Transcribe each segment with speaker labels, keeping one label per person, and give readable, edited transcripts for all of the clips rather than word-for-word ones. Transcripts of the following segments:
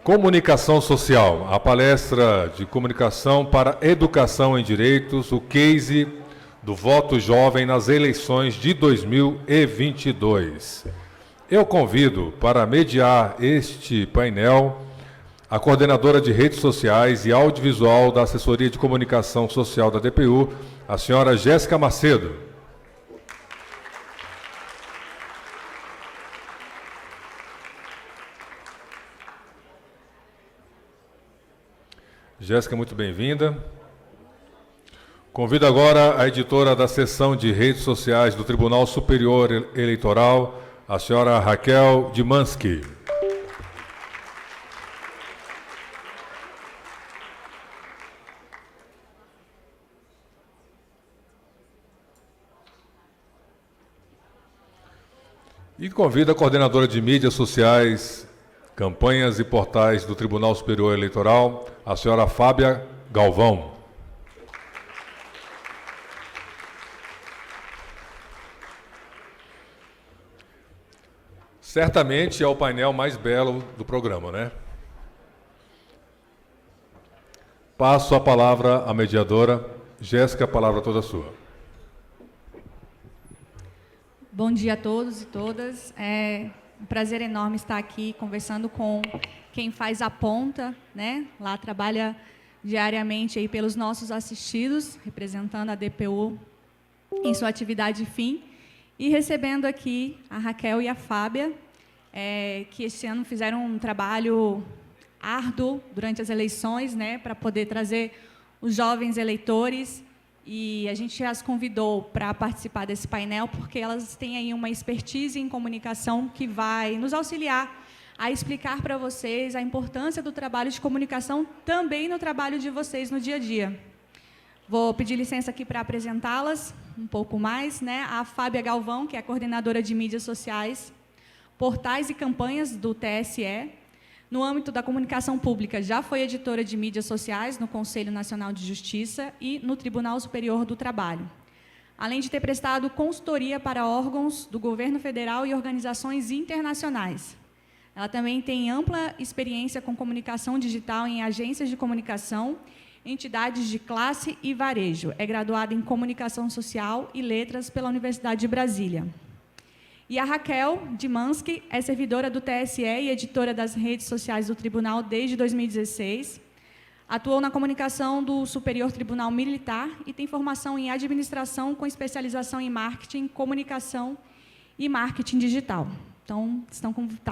Speaker 1: Comunicação Social, a palestra de comunicação para educação em direitos, o case do voto jovem nas eleições de 2022. Eu convido para mediar este painel a coordenadora de redes sociais e audiovisual da Assessoria de Comunicação Social da DPU, a senhora Jéssica Macedo. Jéssica, muito bem-vinda. Convido agora a editora da seção de redes sociais do Tribunal Superior Eleitoral, a senhora Raquel Dimansky. E convido a coordenadora de mídias sociais, campanhas e portais do Tribunal Superior Eleitoral, a senhora Fábia Galvão. Certamente é o painel mais belo do programa, né? Passo a palavra à mediadora. Jéssica, a palavra toda sua.
Speaker 2: Bom dia a todos e todas. É um prazer enorme estar aqui conversando com quem faz a ponta, né? Lá trabalha diariamente aí pelos nossos assistidos, representando a DPU em sua atividade fim, e recebendo aqui a Raquel e a Fábia, que este ano fizeram um trabalho árduo durante as eleições, né, para poder trazer os jovens eleitores. E a gente as convidou para participar desse painel porque elas têm aí uma expertise em comunicação que vai nos auxiliar a explicar para vocês a importância do trabalho de comunicação também no trabalho de vocês no dia a dia. Vou pedir licença aqui para apresentá-las um pouco mais, né? A Fábia Galvão, que é a coordenadora de mídias sociais, portais e campanhas do TSE. No âmbito da comunicação pública, já foi editora de mídias sociais no Conselho Nacional de Justiça e no Tribunal Superior do Trabalho, além de ter prestado consultoria para órgãos do governo federal e organizações internacionais. Ela também tem ampla experiência com comunicação digital em agências de comunicação, entidades de classe e varejo. É graduada em Comunicação Social e Letras pela Universidade de Brasília. E a Raquel Dimansky é servidora do TSE e editora das redes sociais do Tribunal desde 2016. Atuou na comunicação do Superior Tribunal Militar e tem formação em administração com especialização em marketing, comunicação e marketing digital. Então,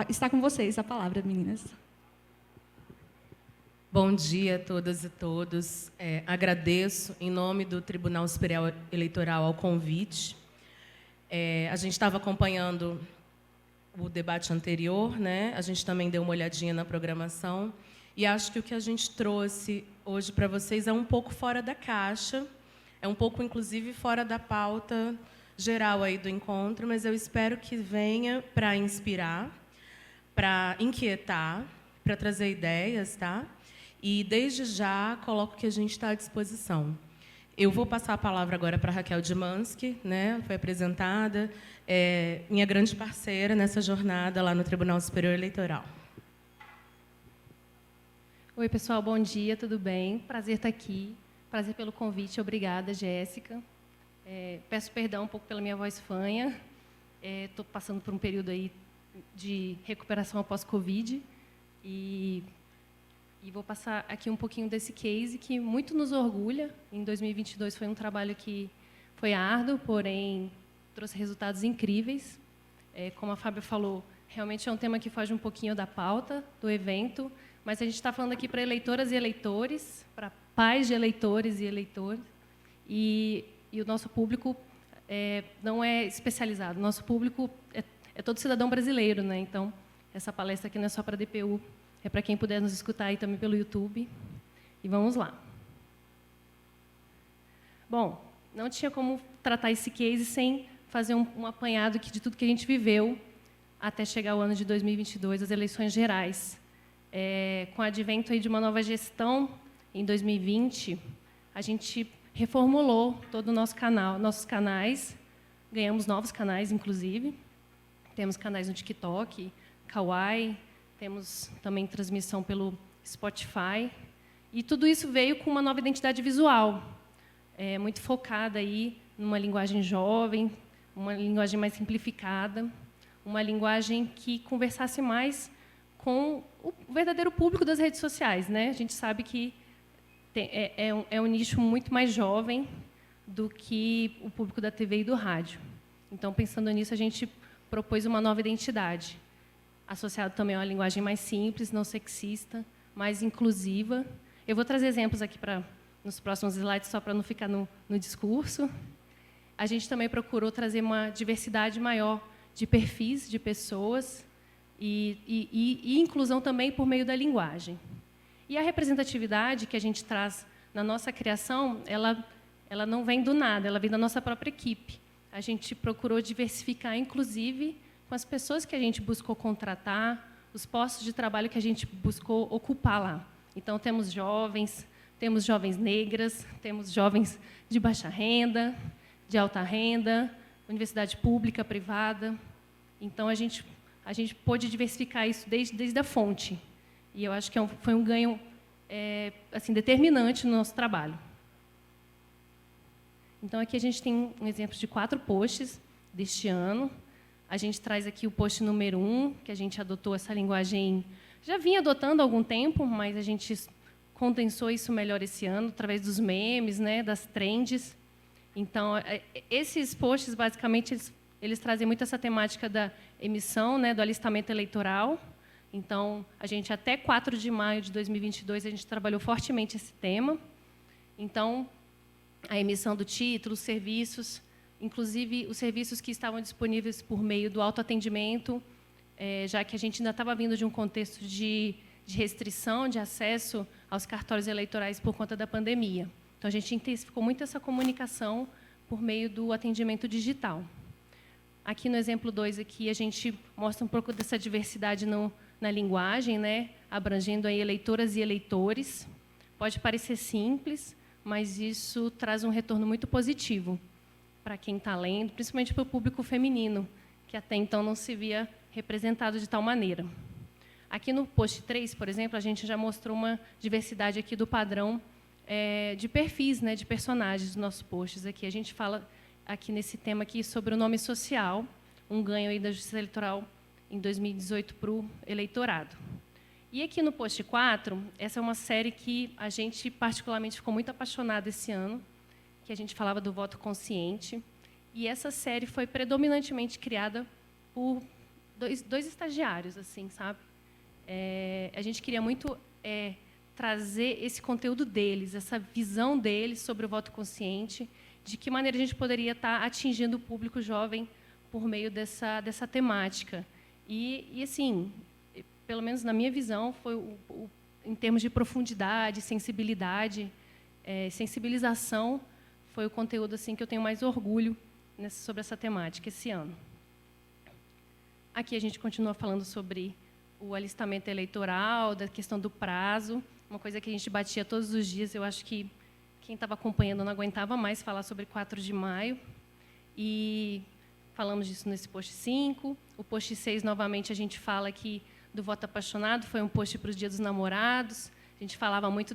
Speaker 2: está com vocês a palavra, meninas.
Speaker 3: Bom dia a todas e todos. Agradeço, em nome do Tribunal Superior Eleitoral, ao convite. A gente estava acompanhando o debate anterior, né? A gente também deu uma olhadinha na programação, e acho que o que a gente trouxe hoje para vocês é um pouco fora da caixa, é um pouco, inclusive, fora da pauta geral aí do encontro, mas eu espero que venha para inspirar, para inquietar, para trazer ideias, tá? E, desde já, coloco que a gente está à disposição. Eu vou passar a palavra agora para a Raquel Dimansky, né? Foi apresentada, minha grande parceira nessa jornada lá no Tribunal Superior Eleitoral.
Speaker 4: Oi, pessoal, bom dia, tudo bem? Prazer estar aqui, prazer pelo convite, obrigada, Jéssica. Peço perdão um pouco pela minha voz fanha, estou passando por um período aí de recuperação após Covid, e vou passar aqui um pouquinho desse case que muito nos orgulha. Em 2022 foi um trabalho que foi árduo, porém trouxe resultados incríveis. Como a Fábia falou, realmente é um tema que foge um pouquinho da pauta do evento, mas a gente está falando aqui para eleitoras e eleitores, para pais de eleitores e eleitores, e o nosso público não é especializado, nosso público é todo cidadão brasileiro, né? Então, essa palestra aqui não é só para a DPU, é para quem puder nos escutar aí também pelo YouTube. E vamos lá. Bom, não tinha como tratar esse case sem fazer um apanhado aqui de tudo que a gente viveu até chegar o ano de 2022, as eleições gerais. Com o advento aí de uma nova gestão, em 2020, a gente reformulou todo o nosso canal, nossos canais, ganhamos novos canais, inclusive. Temos canais no TikTok, Kawaii, temos também transmissão pelo Spotify. E tudo isso veio com uma nova identidade visual, muito focada aí numa linguagem jovem, uma linguagem mais simplificada, uma linguagem que conversasse mais com o verdadeiro público das redes sociais, né? A gente sabe que é um nicho muito mais jovem do que o público da TV e do rádio. Então, pensando nisso, a gente propôs uma nova identidade, associado também a uma linguagem mais simples, não sexista, mais inclusiva. Eu vou trazer exemplos aqui nos próximos slides, só para não ficar no discurso. A gente também procurou trazer uma diversidade maior de perfis de pessoas e inclusão também por meio da linguagem. E a representatividade que a gente traz na nossa criação, ela não vem do nada, ela vem da nossa própria equipe. A gente procurou diversificar, inclusive, com as pessoas que a gente buscou contratar, os postos de trabalho que a gente buscou ocupar lá. Então, temos jovens negras, temos jovens de baixa renda, de alta renda, universidade pública, privada. Então, a gente pôde diversificar isso desde a fonte. E eu acho que foi um ganho assim, determinante no nosso trabalho. Então, aqui a gente tem um exemplo de 4 posts deste ano. A gente traz aqui o post número 1, que a gente adotou essa linguagem, já vinha adotando há algum tempo, mas a gente condensou isso melhor esse ano, através dos memes, né, das trends. Então, esses posts, basicamente, eles trazem muito essa temática da emissão, né, do alistamento eleitoral. Então, a gente, até 4 de maio de 2022, a gente trabalhou fortemente esse tema. Então, a emissão do título, os serviços, inclusive os serviços que estavam disponíveis por meio do autoatendimento, já que a gente ainda estava vindo de um contexto de restrição de acesso aos cartórios eleitorais por conta da pandemia. Então, a gente intensificou muito essa comunicação por meio do atendimento digital. Aqui no exemplo 2, aqui, a gente mostra um pouco dessa diversidade na linguagem, né, abrangendo aí eleitoras e eleitores. Pode parecer simples, mas isso traz um retorno muito positivo para quem está lendo, principalmente para o público feminino, que até então não se via representado de tal maneira. Aqui no post 3, por exemplo, a gente já mostrou uma diversidade aqui do padrão de perfis, né, de personagens dos nossos posts. Aqui a gente fala aqui nesse tema aqui sobre o nome social, um ganho aí da Justiça Eleitoral em 2018 para o eleitorado. E aqui no post 4, essa é uma série que a gente particularmente ficou muito apaixonada esse ano, que a gente falava do voto consciente. E essa série foi predominantemente criada por dois estagiários, assim, sabe? A gente queria muito trazer esse conteúdo deles, essa visão deles sobre o voto consciente, de que maneira a gente poderia estar atingindo o público jovem por meio dessa temática. E assim, pelo menos na minha visão, foi em termos de profundidade, sensibilidade, sensibilização, foi o conteúdo assim que eu tenho mais orgulho sobre essa temática esse ano. Aqui a gente continua falando sobre o alistamento eleitoral, da questão do prazo, uma coisa que a gente batia todos os dias. Eu acho que quem estava acompanhando não aguentava mais falar sobre 4 de maio. E falamos disso nesse post 5. O post 6, novamente, a gente fala aqui do voto apaixonado, foi um post para os Dias dos Namorados. A gente falava muito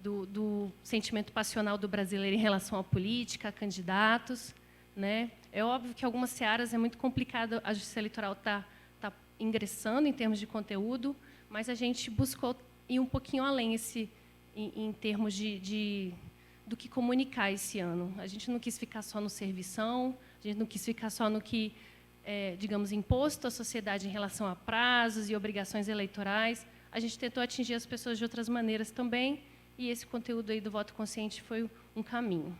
Speaker 4: do sentimento passional do brasileiro em relação à política, a candidatos, né? É óbvio que algumas searas é muito complicado a Justiça Eleitoral tá ingressando em termos de conteúdo, mas a gente buscou ir um pouquinho além em termos do que comunicar esse ano. A gente não quis ficar só no servição, a gente não quis ficar só no que, digamos, imposto à sociedade em relação a prazos e obrigações eleitorais. A gente tentou atingir as pessoas de outras maneiras também, e esse conteúdo aí do voto consciente foi um caminho.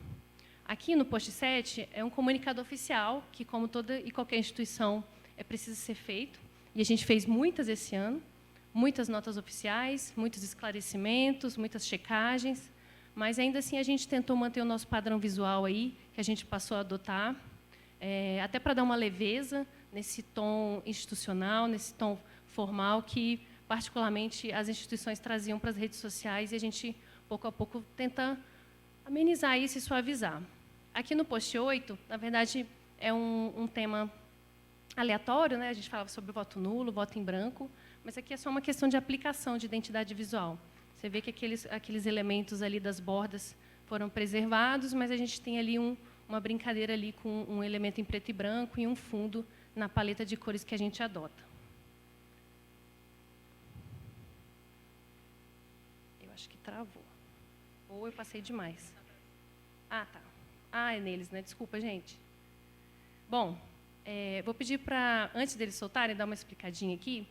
Speaker 4: Aqui no post 7 é um comunicado oficial, que, como toda e qualquer instituição, é preciso ser feito. E a gente fez muitas esse ano, muitas notas oficiais, muitos esclarecimentos, muitas checagens, mas, ainda assim, a gente tentou manter o nosso padrão visual aí, que a gente passou a adotar, até para dar uma leveza nesse tom institucional, nesse tom formal, que, particularmente, as instituições traziam para as redes sociais, e a gente, pouco a pouco, tenta amenizar isso e suavizar. Aqui no post 8, na verdade, é um tema aleatório, né? A gente falava sobre o voto nulo, voto em branco, mas aqui é só uma questão de aplicação de identidade visual. Você vê que aqueles elementos ali das bordas foram preservados, mas a gente tem ali uma brincadeira ali com um elemento em preto e branco e um fundo na paleta de cores que a gente adota. Eu acho que travou. Ou eu passei demais. Ah, tá. Ah, é neles, né? Desculpa, gente. Bom, vou pedir para, antes deles soltarem, dar uma explicadinha aqui.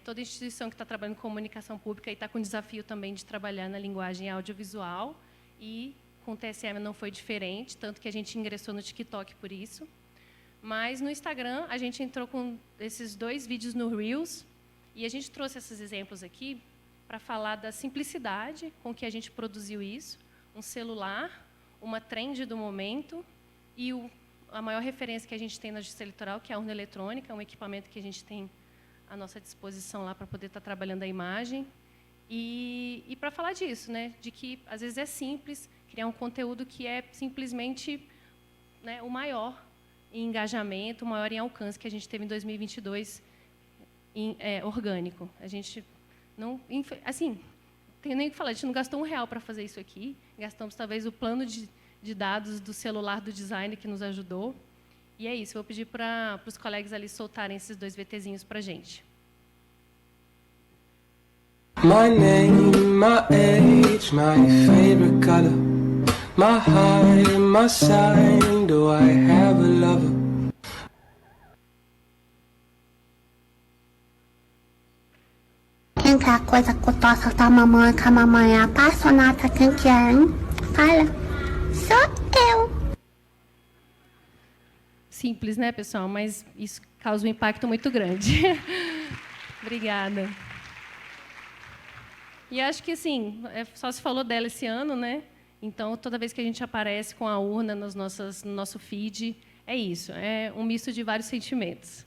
Speaker 4: Toda instituição que está trabalhando com comunicação pública está com o desafio também de trabalhar na linguagem audiovisual, e com o TSM não foi diferente, tanto que a gente ingressou no TikTok por isso. Mas no Instagram, a gente entrou com esses 2 vídeos no Reels, e a gente trouxe esses exemplos aqui para falar da simplicidade com que a gente produziu isso, um celular, uma trend do momento, e a maior referência que a gente tem na Justiça Eleitoral, que é a urna eletrônica, um equipamento que a gente tem à nossa disposição lá para poder estar trabalhando a imagem. E para falar disso, né, de que, às vezes, é simples criar um conteúdo que é simplesmente, né, o maior em engajamento, o maior em alcance que a gente teve em 2022, orgânico. A gente não... Assim, tenho nem o que falar, a gente não gastou R$1 para fazer isso aqui, gastamos, talvez, o plano de dados do celular do design que nos ajudou. E é isso, vou pedir para os colegas ali soltarem esses 2 VTzinhos para a gente.
Speaker 5: My name, my age, my favorite color, my height, my sign, do I have a lover?
Speaker 6: Quem quer coisa gostosa da mamãe, que a mamãe é apaixonada, quem que é, hein? Fala. Sou eu.
Speaker 4: Simples, né, pessoal? Mas isso causa um impacto muito grande. Obrigada. E acho que, assim, só se falou dela esse ano, né? Então, toda vez que a gente aparece com a urna no nosso feed, é isso, é um misto de vários sentimentos.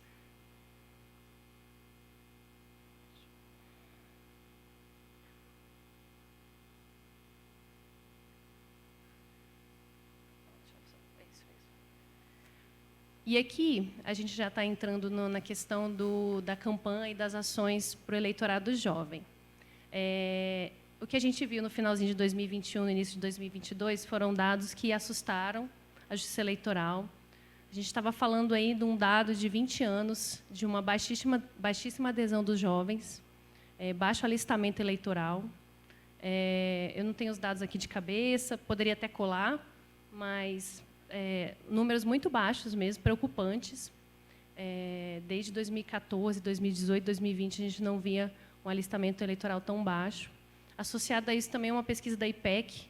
Speaker 4: E aqui, a gente já está entrando na questão da campanha e das ações para o eleitorado jovem. O que a gente viu no finalzinho de 2021, no início de 2022, foram dados que assustaram a Justiça Eleitoral. A gente estava falando aí de um dado de 20 anos, de uma baixíssima adesão dos jovens, baixo alistamento eleitoral. Eu não tenho os dados aqui de cabeça, poderia até colar, mas números muito baixos mesmo, preocupantes. Desde 2014, 2018, 2020, a gente não via um alistamento eleitoral tão baixo. Associado a isso também uma pesquisa da IPEC,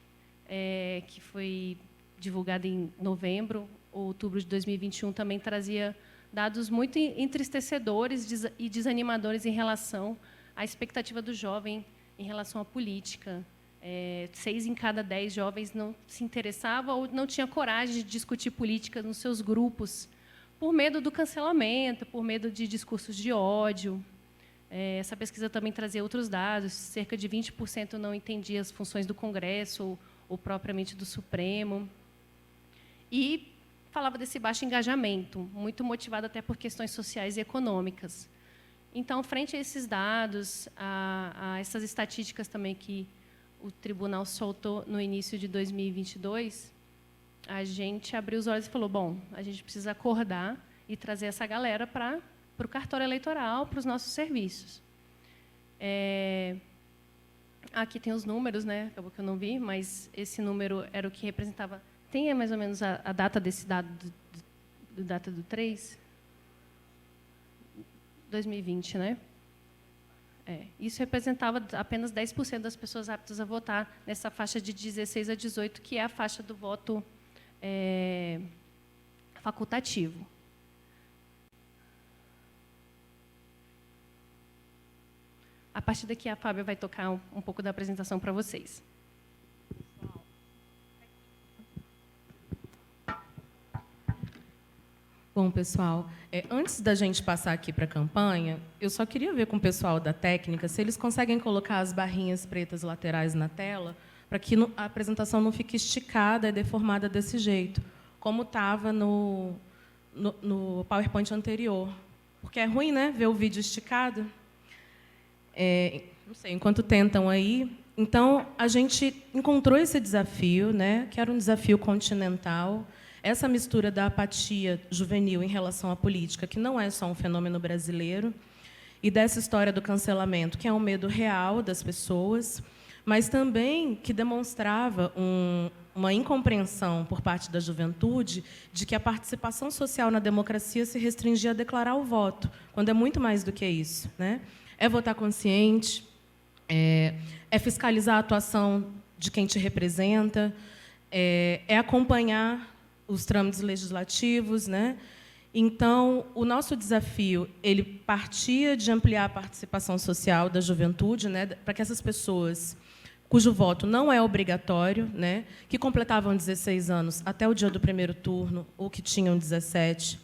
Speaker 4: que foi divulgada em novembro, outubro de 2021, também trazia dados muito entristecedores e desanimadores em relação à expectativa do jovem em relação à política. 6 em cada 10 jovens não se interessavam ou não tinha coragem de discutir política nos seus grupos, por medo do cancelamento, por medo de discursos de ódio. Essa pesquisa também trazia outros dados, cerca de 20% não entendia as funções do Congresso ou propriamente do Supremo. E falava desse baixo engajamento, muito motivado até por questões sociais e econômicas. Então, frente a esses dados, a essas estatísticas também que o tribunal soltou no início de 2022, a gente abriu os olhos e falou, bom, a gente precisa acordar e trazer essa galera para o cartório eleitoral, para os nossos serviços. Aqui tem os números, né? Acabou que eu não vi, mas esse número era o que representava... Tem mais ou menos a data desse dado, data do 3? 2020, né? Isso representava apenas 10% das pessoas aptas a votar nessa faixa de 16 a 18, que é a faixa do voto facultativo. A partir daqui, a Fábia vai tocar um pouco da apresentação para vocês.
Speaker 3: Bom, pessoal, antes da gente passar aqui para a campanha, eu só queria ver com o pessoal da técnica se eles conseguem colocar as barrinhas pretas laterais na tela, para que a apresentação não fique esticada e deformada desse jeito, como estava no PowerPoint anterior. Porque é ruim, né, ver o vídeo esticado. não sei, enquanto tentam aí. Então, a gente encontrou esse desafio, né, que era um desafio continental, essa mistura da apatia juvenil em relação à política, que não é só um fenômeno brasileiro, e dessa história do cancelamento, que é um medo real das pessoas, mas também que demonstrava uma incompreensão por parte da juventude de que a participação social na democracia se restringia a declarar o voto, quando é muito mais do que isso, né? É votar consciente, é fiscalizar a atuação de quem te representa, é acompanhar os trâmites legislativos, né? Então, o nosso desafio ele partia de ampliar a participação social da juventude, né, para que essas pessoas cujo voto não é obrigatório, né, que completavam 16 anos até o dia do primeiro turno, ou que tinham 17,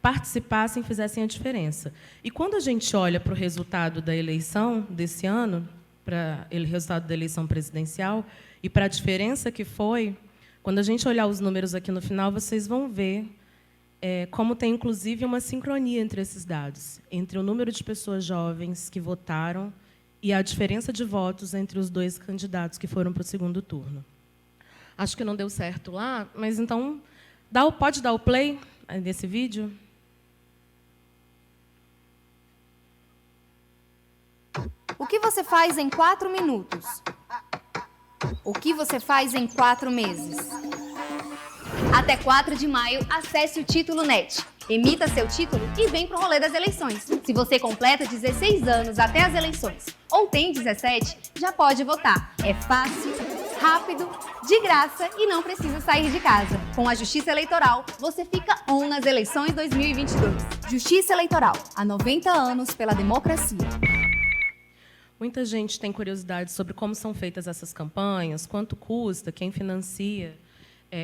Speaker 3: participassem e fizessem a diferença. E quando a gente olha para o resultado da eleição desse ano, para o resultado da eleição presidencial, e para a diferença que foi, quando a gente olhar os números aqui no final, vocês vão ver como tem, inclusive, uma sincronia entre esses dados, entre o número de pessoas jovens que votaram e a diferença de votos entre os dois candidatos que foram para o segundo turno. Acho que não deu certo lá, mas, então, pode dar o play nesse vídeo?
Speaker 7: O que você faz em 4 minutos? O que você faz em 4 meses? Até 4 de maio, acesse o Título Net. Emita seu título e vem pro rolê das eleições. Se você completa 16 anos até as eleições ou tem 17, já pode votar. É fácil, rápido, de graça e não precisa sair de casa. Com a Justiça Eleitoral, você fica on nas eleições 2022. Justiça Eleitoral, há 90 anos pela democracia.
Speaker 3: Muita gente tem curiosidade sobre como são feitas essas campanhas, quanto custa, quem financia.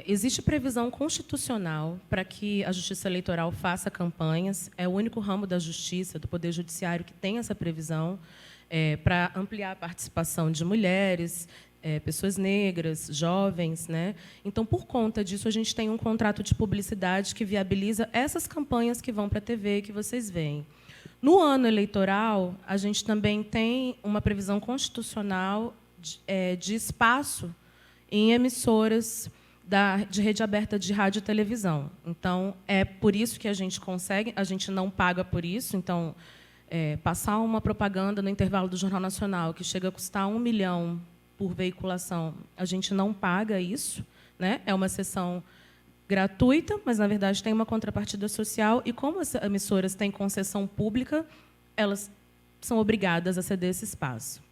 Speaker 3: Existe previsão constitucional para que a Justiça Eleitoral faça campanhas. É o único ramo da Justiça, do Poder Judiciário, que tem essa previsão para ampliar a participação de mulheres, pessoas negras, jovens, né? Então, por conta disso, a gente tem um contrato de publicidade que viabiliza essas campanhas que vão para a TV, que vocês veem. No ano eleitoral, a gente também tem uma previsão constitucional de espaço em emissoras de rede aberta de rádio e televisão. Então, é por isso que a gente consegue, a gente não paga por isso. Então, passar uma propaganda no intervalo do Jornal Nacional, que chega a custar 1 milhão por veiculação, a gente não paga isso, né? É uma sessão gratuita, mas, na verdade, tem uma contrapartida social, e como as emissoras têm concessão pública, elas são obrigadas a ceder esse espaço.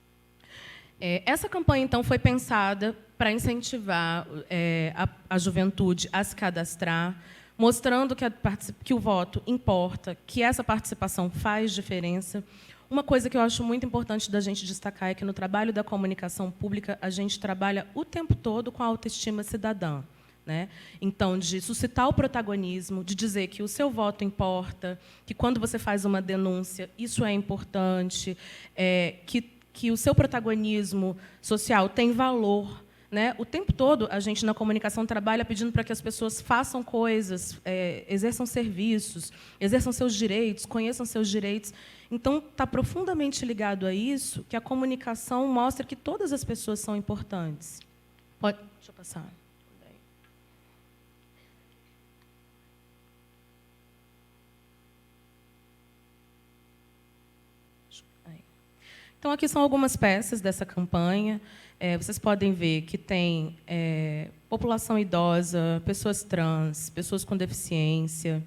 Speaker 3: Essa campanha, então, foi pensada para incentivar a juventude a se cadastrar, mostrando que o voto importa, que essa participação faz diferença. Uma coisa que eu acho muito importante da gente destacar é que, no trabalho da comunicação pública, a gente trabalha o tempo todo com a autoestima cidadã, né? Então, de suscitar o protagonismo, de dizer que o seu voto importa, que, quando você faz uma denúncia, isso é importante, que o seu protagonismo social tem valor, né? O tempo todo, a gente, na comunicação, trabalha pedindo para que as pessoas façam coisas, exerçam serviços, exerçam seus direitos, conheçam seus direitos. Então, está profundamente ligado a isso, que a comunicação mostra que todas as pessoas são importantes. Deixa eu passar. Então, aqui são algumas peças dessa campanha. Vocês podem ver que tem população idosa, pessoas trans, pessoas com deficiência.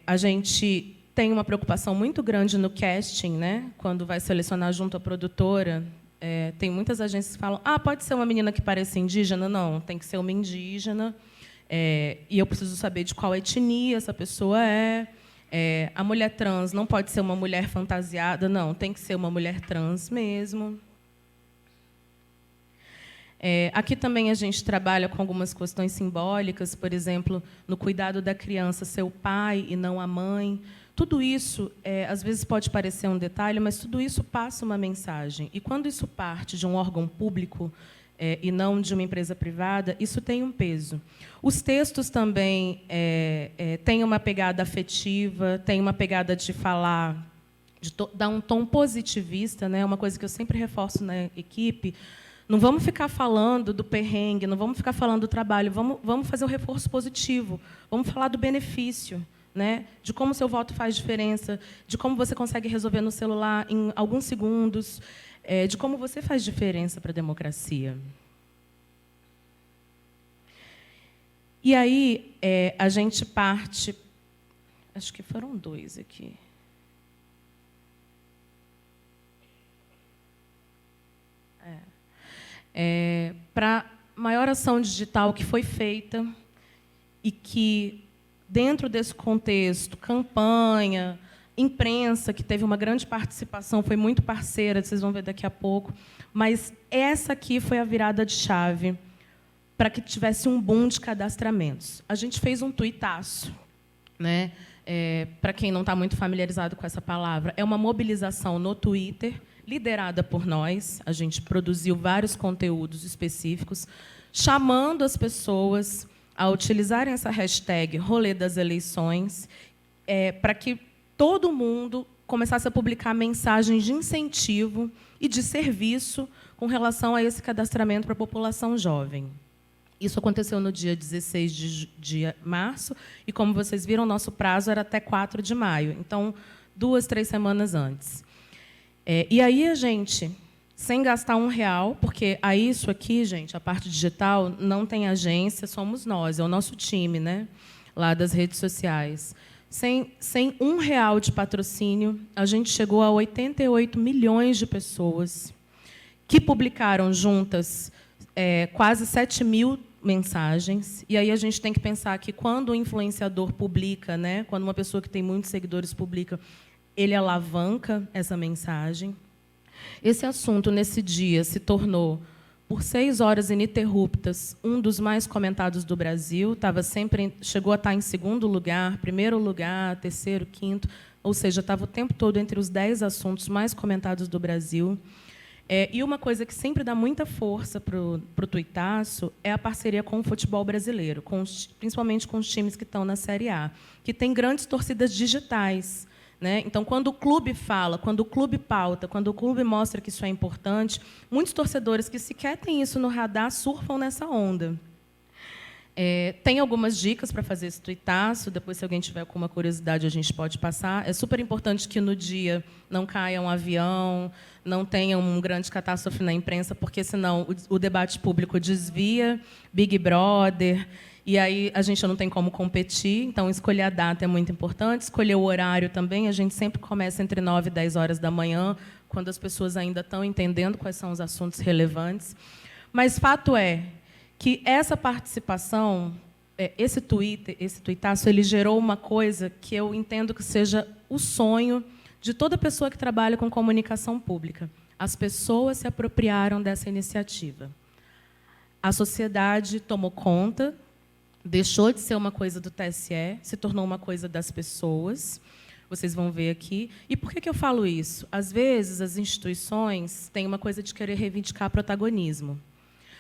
Speaker 3: A gente tem uma preocupação muito grande no casting, né? Quando vai selecionar junto à produtora. Tem muitas agências que falam: pode ser uma menina que pareça indígena? Não, tem que ser uma indígena. E eu preciso saber de qual etnia essa pessoa é. A mulher trans não pode ser uma mulher fantasiada, não, tem que ser uma mulher trans mesmo. Aqui também a gente trabalha com algumas questões simbólicas, por exemplo, no cuidado da criança, ser o pai e não a mãe. Tudo isso, às vezes, pode parecer um detalhe, mas tudo isso passa uma mensagem. E, quando isso parte de um órgão público e não de uma empresa privada, isso tem um peso. Os textos também têm uma pegada afetiva, têm uma pegada de falar dar um tom positivista, né? Uma coisa que eu sempre reforço na equipe. Não vamos ficar falando do perrengue, não vamos ficar falando do trabalho, vamos fazer o reforço positivo, vamos falar do benefício, né? De como o seu voto faz diferença, de como você consegue resolver no celular em alguns segundos, de como você faz diferença para a democracia. E aí, a gente parte... Acho que foram 2 aqui. Para a maior ação digital que foi feita e que, dentro desse contexto, campanha, imprensa, que teve uma grande participação, foi muito parceira, vocês vão ver daqui a pouco, mas essa aqui foi a virada de chave para que tivesse um boom de cadastramentos. A gente fez um tuitaço, né? Para quem não está muito familiarizado com essa palavra, é uma mobilização no Twitter, liderada por nós. A gente produziu vários conteúdos específicos, chamando as pessoas a utilizarem essa hashtag Rolê das Eleições, para que todo mundo começasse a publicar mensagens de incentivo e de serviço com relação a esse cadastramento para a população jovem. Isso aconteceu no dia 16 de março, e, como vocês viram, o nosso prazo era até 4 de maio, então, 2, 3 semanas antes. E aí a gente, sem gastar R$1, porque aí isso aqui, gente, a parte digital, não tem agência, somos nós, é o nosso time, né, lá das redes sociais. Sem R$1 de patrocínio, a gente chegou a 88 milhões de pessoas que publicaram juntas quase 7 mil mensagens. E aí a gente tem que pensar que, quando o influenciador publica, né, quando uma pessoa que tem muitos seguidores publica, ele alavanca essa mensagem. Esse assunto, nesse dia, se tornou, por 6 horas ininterruptas, um dos mais comentados do Brasil. Chegou a estar em 2º lugar, 1º lugar, 3º, 5º, ou seja, estava o tempo todo entre os 10 assuntos mais comentados do Brasil. E uma coisa que sempre dá muita força para o tuitaço é a parceria com o futebol brasileiro, principalmente com os times que estão na Série A, que tem grandes torcidas digitais, né? Então, quando o clube fala, quando o clube pauta, quando o clube mostra que isso é importante, muitos torcedores que sequer têm isso no radar surfam nessa onda. Tem algumas dicas para fazer esse tuitaço. Depois, se alguém tiver alguma curiosidade, a gente pode passar. É super importante que, no dia, não caia um avião, não tenha uma grande catástrofe na imprensa, porque, senão, o debate público desvia, Big Brother, e aí a gente não tem como competir. Então, escolher a data é muito importante, escolher o horário também. A gente sempre começa entre 9 e 10 horas da manhã, quando as pessoas ainda estão entendendo quais são os assuntos relevantes. Mas fato é que essa participação, esse tuitaço, ele gerou uma coisa que eu entendo que seja o sonho de toda pessoa que trabalha com comunicação pública. As pessoas se apropriaram dessa iniciativa. A sociedade tomou conta, deixou de ser uma coisa do TSE, se tornou uma coisa das pessoas. Vocês vão ver aqui. E por que eu falo isso? Às vezes, as instituições têm uma coisa de querer reivindicar protagonismo.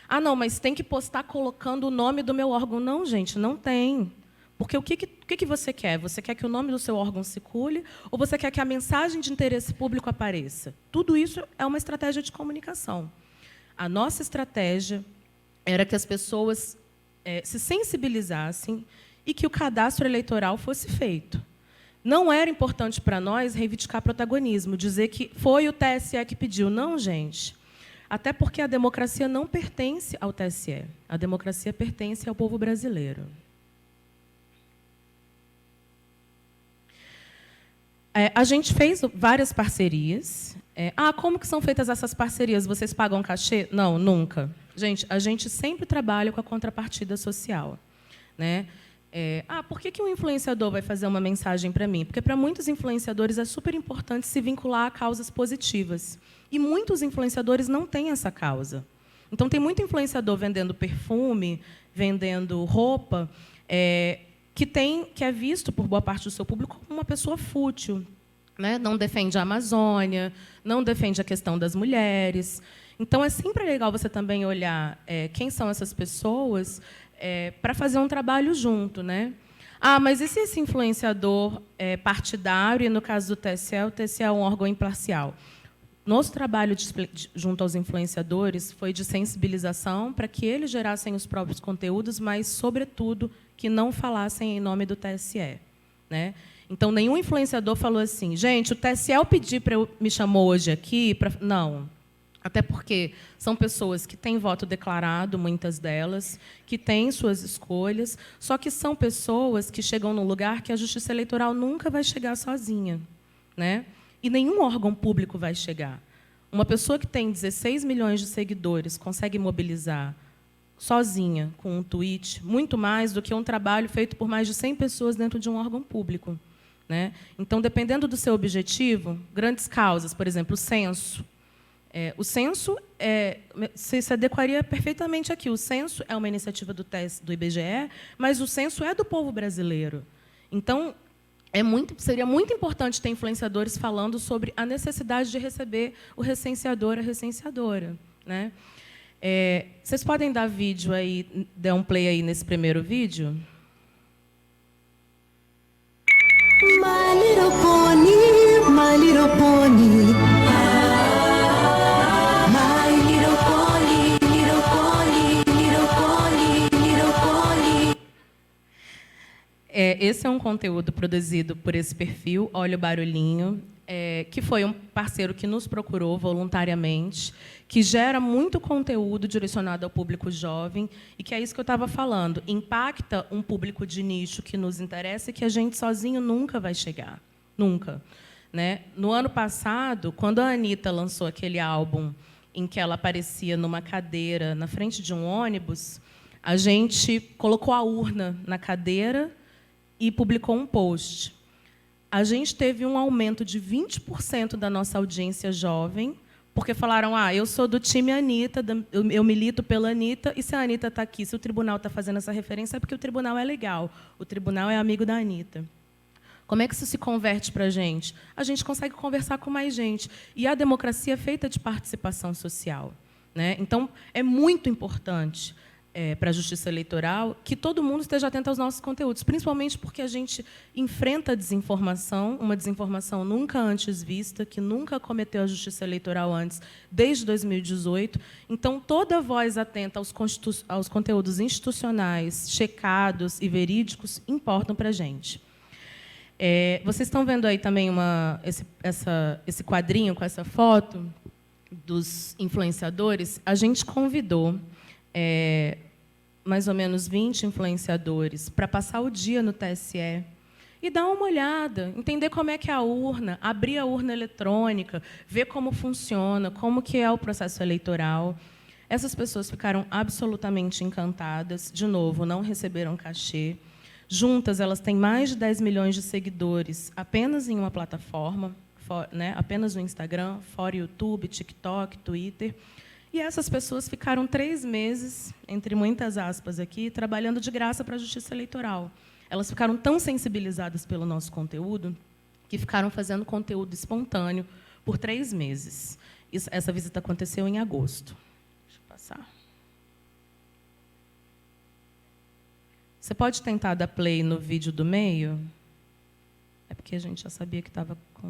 Speaker 3: Ah, não, mas tem que postar colocando o nome do meu órgão. Não, gente, não tem. Porque o que você quer? Você quer que o nome do seu órgão circule, ou você quer que a mensagem de interesse público apareça? Tudo isso é uma estratégia de comunicação. A nossa estratégia era que as pessoas se sensibilizassem e que o cadastro eleitoral fosse feito. Não era importante para nós reivindicar protagonismo, dizer que foi o TSE que pediu. Não, gente. Até porque a democracia não pertence ao TSE. A democracia pertence ao povo brasileiro. A gente fez várias parcerias. Como que são feitas essas parcerias? Vocês pagam cachê? Não, nunca. Gente, a gente sempre trabalha com a contrapartida social, né? Por que um influenciador vai fazer uma mensagem para mim? Porque, para muitos influenciadores, é super importante se vincular a causas positivas. E muitos influenciadores não têm essa causa. Então, tem muito influenciador vendendo perfume, vendendo roupa, que é visto por boa parte do seu público como uma pessoa fútil, né? Não defende a Amazônia, não defende a questão das mulheres. Então, é sempre legal você também olhar quem são essas pessoas para fazer um trabalho junto, né? Ah, mas e se esse influenciador é partidário, e no caso do TSE, o TSE é um órgão imparcial? Nosso trabalho junto aos influenciadores foi de sensibilização para que eles gerassem os próprios conteúdos, mas, sobretudo, que não falassem em nome do TSE. Né? Então, nenhum influenciador falou assim, gente, o TSE me chamou hoje aqui para... Não. Até porque são pessoas que têm voto declarado, muitas delas, que têm suas escolhas, só que são pessoas que chegam num lugar que a Justiça Eleitoral nunca vai chegar sozinha. Né? E nenhum órgão público vai chegar. Uma pessoa que tem 16 milhões de seguidores consegue mobilizar sozinha, com um tweet, muito mais do que um trabalho feito por mais de 100 pessoas dentro de um órgão público. Né? Então, dependendo do seu objetivo, grandes causas, por exemplo, o censo. O censo se adequaria perfeitamente aqui. O censo é uma iniciativa do IBGE, mas o censo é do povo brasileiro. Então, seria muito importante ter influenciadores falando sobre a necessidade de receber o recenseador, a recenseadora. Né? Vocês podem dar vídeo aí, dar um play aí nesse primeiro vídeo?
Speaker 8: My little pony, my little pony. My little pony, little pony, little pony, little pony.
Speaker 3: Esse é um conteúdo produzido por esse perfil, Olha o Barulhinho, que foi um parceiro que nos procurou voluntariamente, que gera muito conteúdo direcionado ao público jovem, e que é isso que eu estava falando, impacta um público de nicho que nos interessa e que a gente sozinho nunca vai chegar. Nunca. Né? No ano passado, quando a Anitta lançou aquele álbum em que ela aparecia numa cadeira na frente de um ônibus, a gente colocou a urna na cadeira e publicou um post. A gente teve um aumento de 20% da nossa audiência jovem, porque falaram, eu sou do time Anitta, eu milito pela Anitta, e se a Anitta está aqui, se o tribunal está fazendo essa referência, é porque o tribunal é legal, o tribunal é amigo da Anitta. Como é que isso se converte para a gente? A gente consegue conversar com mais gente. E a democracia é feita de participação social. Né? Então, é muito importante para a Justiça Eleitoral que todo mundo esteja atento aos nossos conteúdos, principalmente porque a gente enfrenta a desinformação, uma desinformação nunca antes vista, que nunca cometeu a Justiça Eleitoral antes, desde 2018. Então, toda voz atenta aos conteúdos institucionais, checados e verídicos, importam para a gente. Vocês estão vendo aí também esse quadrinho com essa foto dos influenciadores? A gente convidou mais ou menos 20 influenciadores para passar o dia no TSE e dar uma olhada, entender como é que é a urna, abrir a urna eletrônica, ver como funciona, como que é o processo eleitoral. Essas pessoas ficaram absolutamente encantadas. De novo, não receberam cachê. Juntas, elas têm mais de 10 milhões de seguidores apenas em uma plataforma, né? Apenas no Instagram, fora YouTube, TikTok, Twitter. E essas pessoas ficaram 3 meses, entre muitas aspas aqui, trabalhando de graça para a Justiça Eleitoral. Elas ficaram tão sensibilizadas pelo nosso conteúdo que ficaram fazendo conteúdo espontâneo por 3 meses. Essa visita aconteceu em agosto. Deixa eu passar. Você pode tentar dar play no vídeo do meio? É porque a gente já sabia que estava com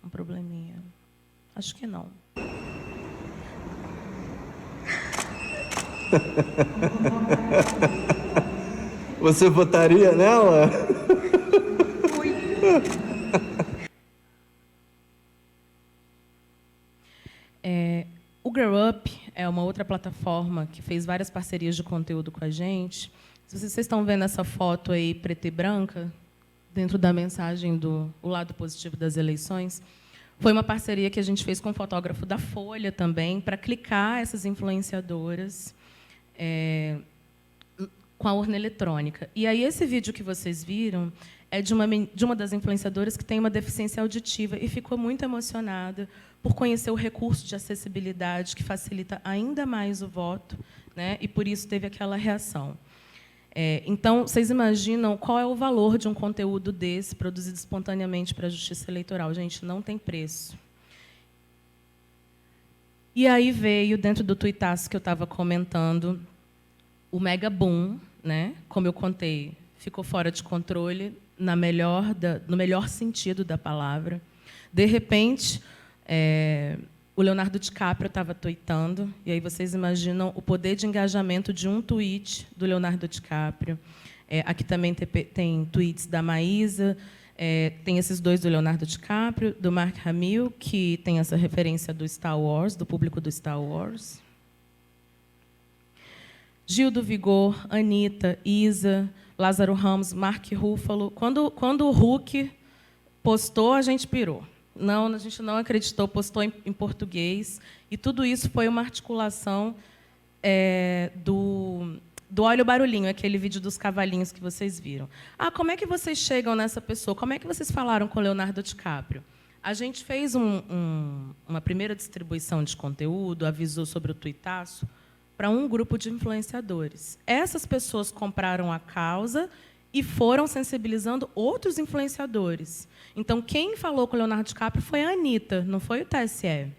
Speaker 3: um probleminha. Acho que não.
Speaker 9: Você votaria nela?
Speaker 3: O Grow Up é uma outra plataforma que fez várias parcerias de conteúdo com a gente. Se vocês estão vendo essa foto aí, preta e branca, dentro da mensagem do O Lado Positivo das Eleições, foi uma parceria que a gente fez com um fotógrafo da Folha também, para clicar essas influenciadoras com a urna eletrônica. E aí, esse vídeo que vocês viram é de uma das influenciadoras que tem uma deficiência auditiva e ficou muito emocionada por conhecer o recurso de acessibilidade que facilita ainda mais o voto, né? E, por isso, teve aquela reação. Então, vocês imaginam qual é o valor de um conteúdo desse, produzido espontaneamente para a Justiça Eleitoral? Gente, não tem preço. E aí veio, dentro do tuitaço que eu estava comentando, o mega boom, né? Como eu contei, ficou fora de controle, no melhor sentido da palavra. De repente, o Leonardo DiCaprio estava tweetando, e aí vocês imaginam o poder de engajamento de um tweet do Leonardo DiCaprio. Aqui também tem tweets da Maísa, tem esses dois do Leonardo DiCaprio, do Mark Hamill, que tem essa referência do Star Wars, do público do Star Wars. Gil do Vigor, Anitta, Isa, Lázaro Ramos, Mark Ruffalo. Quando o Hulk postou, a gente pirou. Não, a gente não acreditou, postou em português. E tudo isso foi uma articulação do Olha o Barulhinho, aquele vídeo dos cavalinhos que vocês viram. Como é que vocês chegam nessa pessoa? Como é que vocês falaram com o Leonardo DiCaprio? A gente fez uma primeira distribuição de conteúdo, avisou sobre o tuitaço, para um grupo de influenciadores. Essas pessoas compraram a causa e foram sensibilizando outros influenciadores. Então, quem falou com o Leonardo DiCaprio foi a Anitta, não foi o TSE.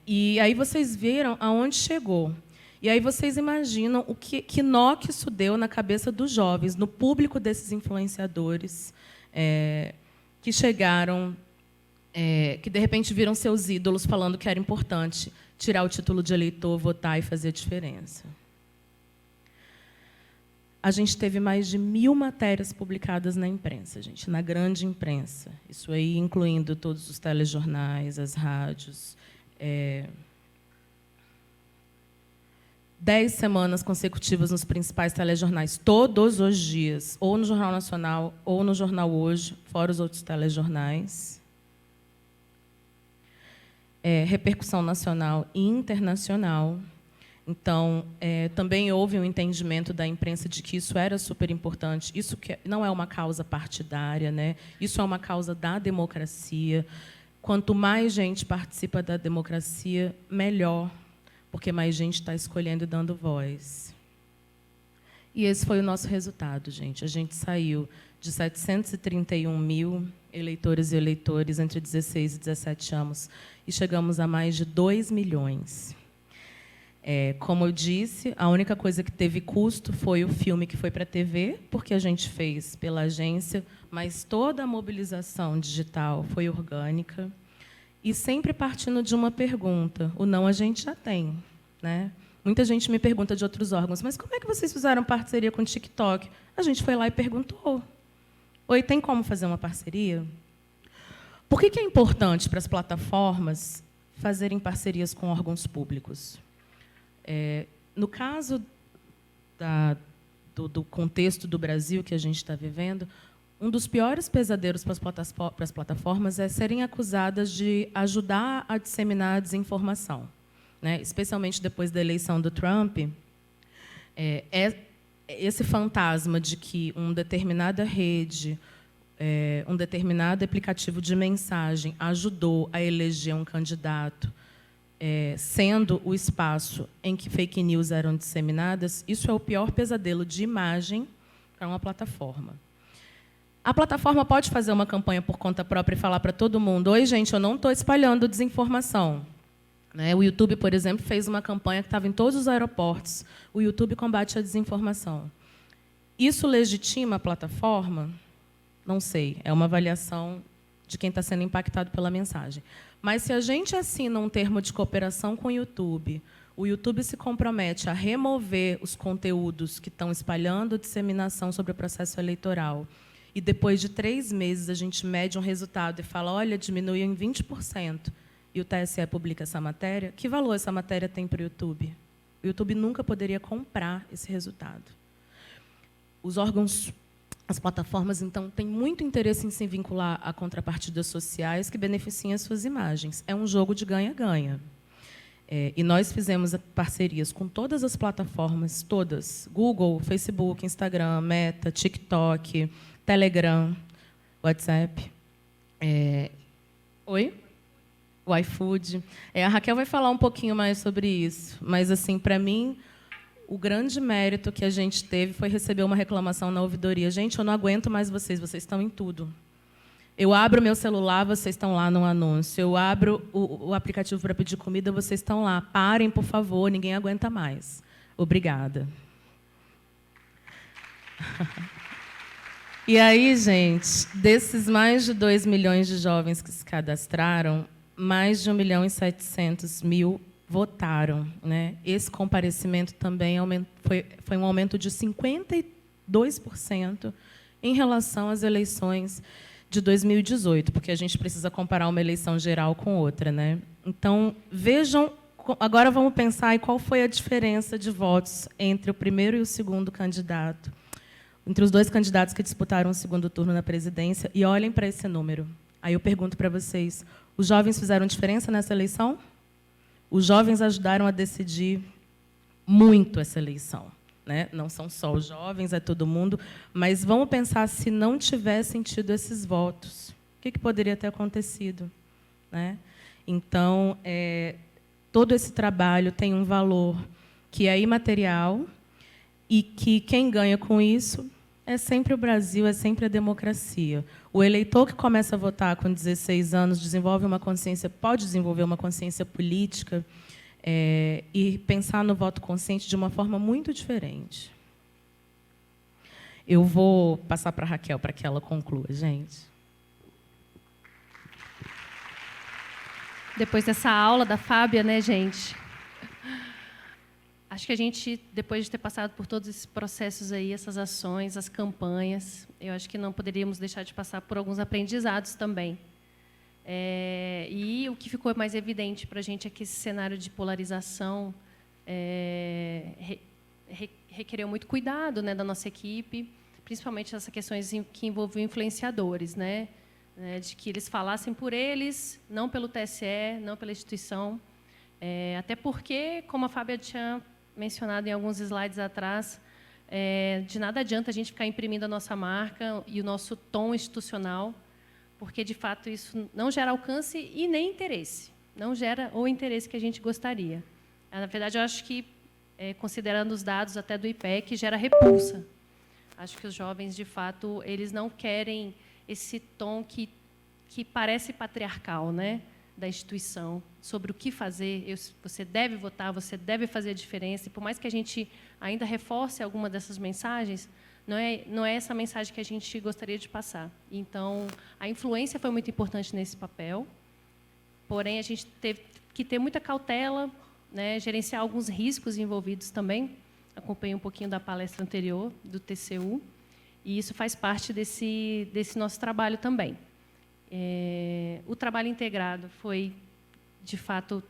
Speaker 3: E aí vocês viram aonde chegou. E aí vocês imaginam que nó que isso deu na cabeça dos jovens, no público desses influenciadores que chegaram, que, de repente, viram seus ídolos falando que era importante tirar o título de eleitor, votar e fazer a diferença. A gente teve mais de 1000 matérias publicadas na imprensa, gente, na grande imprensa. Isso aí incluindo todos os telejornais, as rádios. 10 semanas consecutivas nos principais telejornais, todos os dias, ou no Jornal Nacional, ou no Jornal Hoje, fora os outros telejornais. Repercussão nacional e internacional. Então, também houve um entendimento da imprensa de que isso era super importante. Isso que não é uma causa partidária, né? Isso é uma causa da democracia. Quanto mais gente participa da democracia, melhor, porque mais gente está escolhendo e dando voz. E esse foi o nosso resultado, gente. A gente saiu de 731 mil eleitores e eleitores entre 16 e 17 anos e chegamos a mais de 2 milhões. Como eu disse, a única coisa que teve custo foi o filme que foi para a TV, porque a gente fez pela agência, mas toda a mobilização digital foi orgânica e sempre partindo de uma pergunta. O não a gente já tem, né? Muita gente me pergunta de outros órgãos, mas como é que vocês fizeram parceria com o TikTok? A gente foi lá e perguntou. Oi, tem como fazer uma parceria? Por que é importante para as plataformas fazerem parcerias com órgãos públicos? No caso do contexto do Brasil que a gente está vivendo, um dos piores pesadelos para as plataformas é serem acusadas de ajudar a disseminar a desinformação, né? Especialmente depois da eleição do Trump. Esse fantasma de que uma determinada rede, um determinado aplicativo de mensagem ajudou a eleger um candidato, sendo o espaço em que fake news eram disseminadas, isso é o pior pesadelo de imagem para uma plataforma. A plataforma pode fazer uma campanha por conta própria e falar para todo mundo: oi, gente, eu não estou espalhando desinformação. Né? O YouTube, por exemplo, fez uma campanha que estava em todos os aeroportos. O YouTube combate a desinformação. Isso legitima a plataforma? Não sei. É uma avaliação de quem está sendo impactado pela mensagem. Mas, se a gente assina um termo de cooperação com o YouTube se compromete a remover os conteúdos que estão espalhando disseminação sobre o processo eleitoral, e depois de 3 meses a gente mede um resultado e fala: olha, diminuiu em 20%, e o TSE publica essa matéria, que valor essa matéria tem para o YouTube? O YouTube nunca poderia comprar esse resultado. Os órgãos, as plataformas, então, têm muito interesse em se vincular a contrapartidas sociais que beneficiem as suas imagens. É um jogo de ganha-ganha. E nós fizemos parcerias com todas as plataformas, todas: Google, Facebook, Instagram, Meta, TikTok, Telegram, WhatsApp. Oi? O iFood. A Raquel vai falar um pouquinho mais sobre isso, mas, assim, para mim, o grande mérito que a gente teve foi receber uma reclamação na ouvidoria. Gente, eu não aguento mais vocês estão em tudo. Eu abro meu celular, vocês estão lá no anúncio. Eu abro o aplicativo para pedir comida, vocês estão lá. Parem, por favor, ninguém aguenta mais. Obrigada. E aí, gente, desses mais de 2 milhões de jovens que se cadastraram, mais de 1.700.000 votaram, né? Esse comparecimento também foi um aumento de 52% em relação às eleições de 2018, porque a gente precisa comparar uma eleição geral com outra, né? Então, vejam, agora vamos pensar aí qual foi a diferença de votos entre o primeiro e o segundo candidato, entre os dois candidatos que disputaram o segundo turno na presidência, e olhem para esse número. Aí eu pergunto para vocês, os jovens fizeram diferença nessa eleição? Os jovens ajudaram a decidir muito essa eleição, né? Não são só os jovens, é todo mundo, mas vamos pensar, se não tivessem tido esses votos, o que poderia ter acontecido, né? Então, todo esse trabalho tem um valor que é imaterial e que quem ganha com isso é sempre o Brasil, é sempre a democracia. O eleitor que começa a votar com 16 anos pode desenvolver uma consciência política e pensar no voto consciente de uma forma muito diferente. Eu vou passar para a Raquel para que ela conclua, gente.
Speaker 4: Depois dessa aula da Fábia, né, gente? Acho que a gente, depois de ter passado por todos esses processos aí, essas ações, as campanhas, eu acho que não poderíamos deixar de passar por alguns aprendizados também. E o que ficou mais evidente para a gente é que esse cenário de polarização requereu muito cuidado, né, da nossa equipe, principalmente essas questões que envolviam influenciadores, né, de que eles falassem por eles, não pelo TSE, não pela instituição. Até porque, como a Fábia tinha mencionado em alguns slides atrás, de nada adianta a gente ficar imprimindo a nossa marca e o nosso tom institucional, porque, de fato, isso não gera alcance e nem interesse. Não gera o interesse que a gente gostaria. Na verdade, eu acho que, considerando os dados até do IPEC, gera repulsa. Acho que os jovens, de fato, eles não querem esse tom que parece patriarcal, né, da instituição, sobre o que fazer. Você deve votar, você deve fazer a diferença. E, por mais que a gente ainda reforce alguma dessas mensagens, não é essa mensagem que a gente gostaria de passar. Então, a influência foi muito importante nesse papel, porém, a gente teve que ter muita cautela, né, gerenciar alguns riscos envolvidos também. Acompanhei um pouquinho da palestra anterior, do TCU, e isso faz parte desse nosso trabalho também. O trabalho integrado foi, de fato,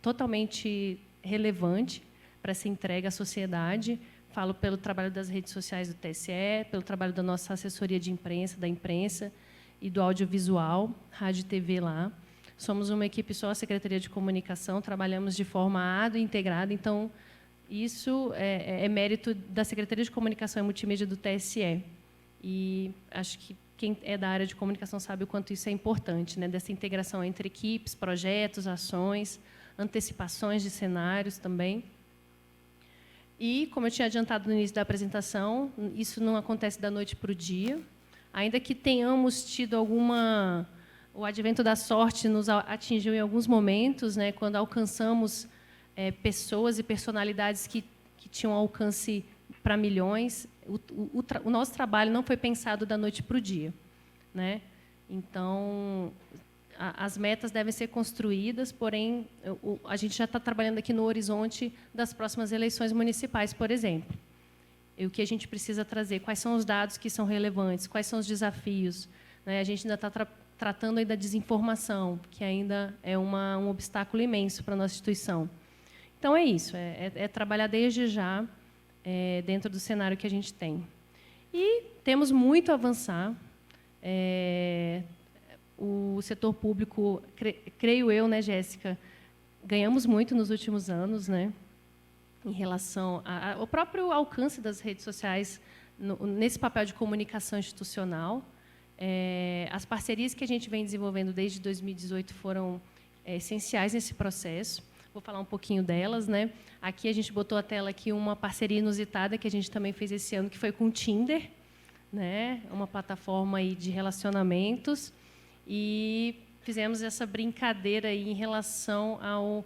Speaker 4: totalmente relevante para essa entrega à sociedade. Falo pelo trabalho das redes sociais do TSE, pelo trabalho da nossa assessoria de imprensa, da imprensa e do audiovisual, rádio e TV lá. Somos uma equipe só, a Secretaria de Comunicação, trabalhamos de forma árdua e integrada, então, isso é mérito da Secretaria de Comunicação e Multimídia do TSE. E acho que quem é da área de comunicação sabe o quanto isso é importante, né? Dessa integração entre equipes, projetos, ações, antecipações de cenários também. E, como eu tinha adiantado no início da apresentação, isso não acontece da noite para o dia. Ainda que tenhamos tido alguma... O advento da sorte nos atingiu em alguns momentos, né, quando alcançamos pessoas e personalidades que tinham alcance para milhões. O nosso trabalho não foi pensado da noite para o dia, né? Então, as metas devem ser construídas, porém, a gente já está trabalhando aqui no horizonte das próximas eleições municipais, por exemplo. E o que a gente precisa trazer? Quais são os dados que são relevantes? Quais são os desafios? Né? A gente ainda está tratando aí da desinformação, que ainda é um obstáculo imenso para a nossa instituição. Então, é isso, é trabalhar desde já dentro do cenário que a gente tem. E temos muito a avançar. O setor público, creio eu, né, Jéssica, ganhamos muito nos últimos anos, né, em relação ao próprio alcance das redes sociais nesse papel de comunicação institucional. As parcerias que a gente vem desenvolvendo desde 2018 foram essenciais nesse processo. Vou falar um pouquinho delas, né? Aqui a gente botou a tela aqui uma parceria inusitada que a gente também fez esse ano, que foi com o Tinder, né? Uma plataforma aí de relacionamentos, e fizemos essa brincadeira aí em relação ao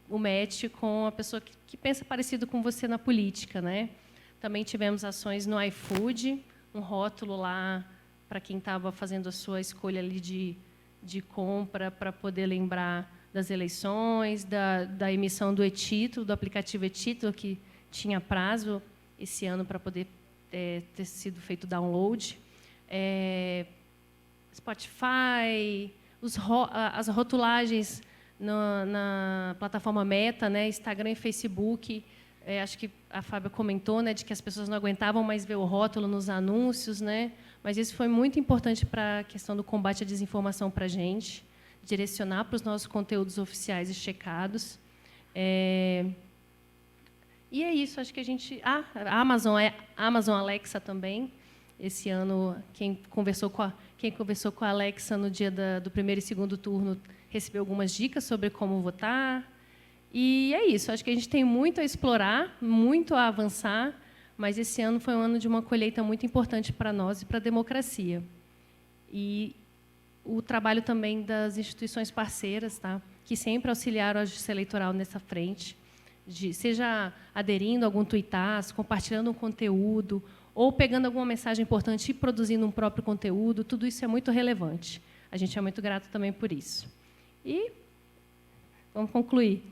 Speaker 4: match com a pessoa que pensa parecido com você na política, né? Também tivemos ações no iFood, um rótulo lá para quem estava fazendo a sua escolha ali de compra, para poder lembrar das eleições, da emissão do e-título, do aplicativo e-título, que tinha prazo esse ano para poder ter sido feito o download. Spotify, as rotulagens na plataforma Meta, né, Instagram e Facebook. Acho que a Fábia comentou, né, de que as pessoas não aguentavam mais ver o rótulo nos anúncios, né, mas isso foi muito importante para a questão do combate à desinformação para a gente, direcionar para os nossos conteúdos oficiais e checados. E é isso, acho que a gente... a Amazon Alexa também. Esse ano, quem conversou com a Alexa no dia do primeiro e segundo turno recebeu algumas dicas sobre como votar. E é isso, acho que a gente tem muito a explorar, muito a avançar, mas esse ano foi um ano de uma colheita muito importante para nós e para a democracia. E o trabalho também das instituições parceiras, tá, que sempre auxiliaram a Justiça Eleitoral nessa frente, seja aderindo a algum tuitaço, compartilhando um conteúdo, ou pegando alguma mensagem importante e produzindo um próprio conteúdo, tudo isso é muito relevante. A gente é muito grato também por isso. E vamos concluir.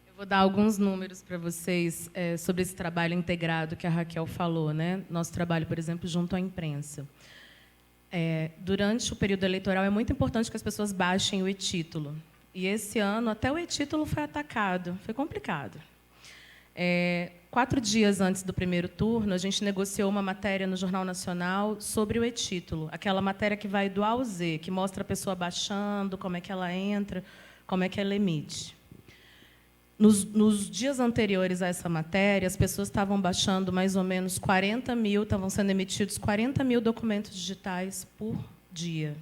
Speaker 3: Eu vou dar alguns números para vocês sobre esse trabalho integrado que a Raquel falou, né? Nosso trabalho, por exemplo, junto à imprensa. Durante o período eleitoral, é muito importante que as pessoas baixem o e-título. E, esse ano, até o e-título foi atacado. Foi complicado. 4 dias antes do primeiro turno, a gente negociou uma matéria no Jornal Nacional sobre o e-título. Aquela matéria que vai do A ao Z, que mostra a pessoa baixando, como é que ela entra, como é que ela emite. Nos dias anteriores a essa matéria, as pessoas estavam baixando mais ou menos estavam sendo emitidos 40 mil documentos digitais por dia.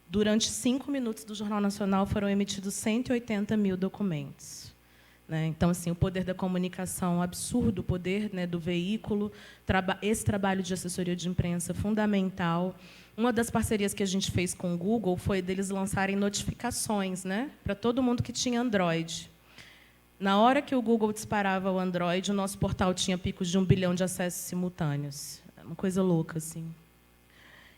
Speaker 3: Durante 5 minutos do Jornal Nacional, foram emitidos 180 mil documentos. Né? Então, assim, o poder da comunicação absurdo, o poder, né, do veículo, esse trabalho de assessoria de imprensa fundamental. Uma das parcerias que a gente fez com o Google foi deles lançarem notificações, né, para todo mundo que tinha Android. Na hora que o Google disparava o Android, o nosso portal tinha picos de 1 bilhão de acessos simultâneos. É uma coisa louca, assim.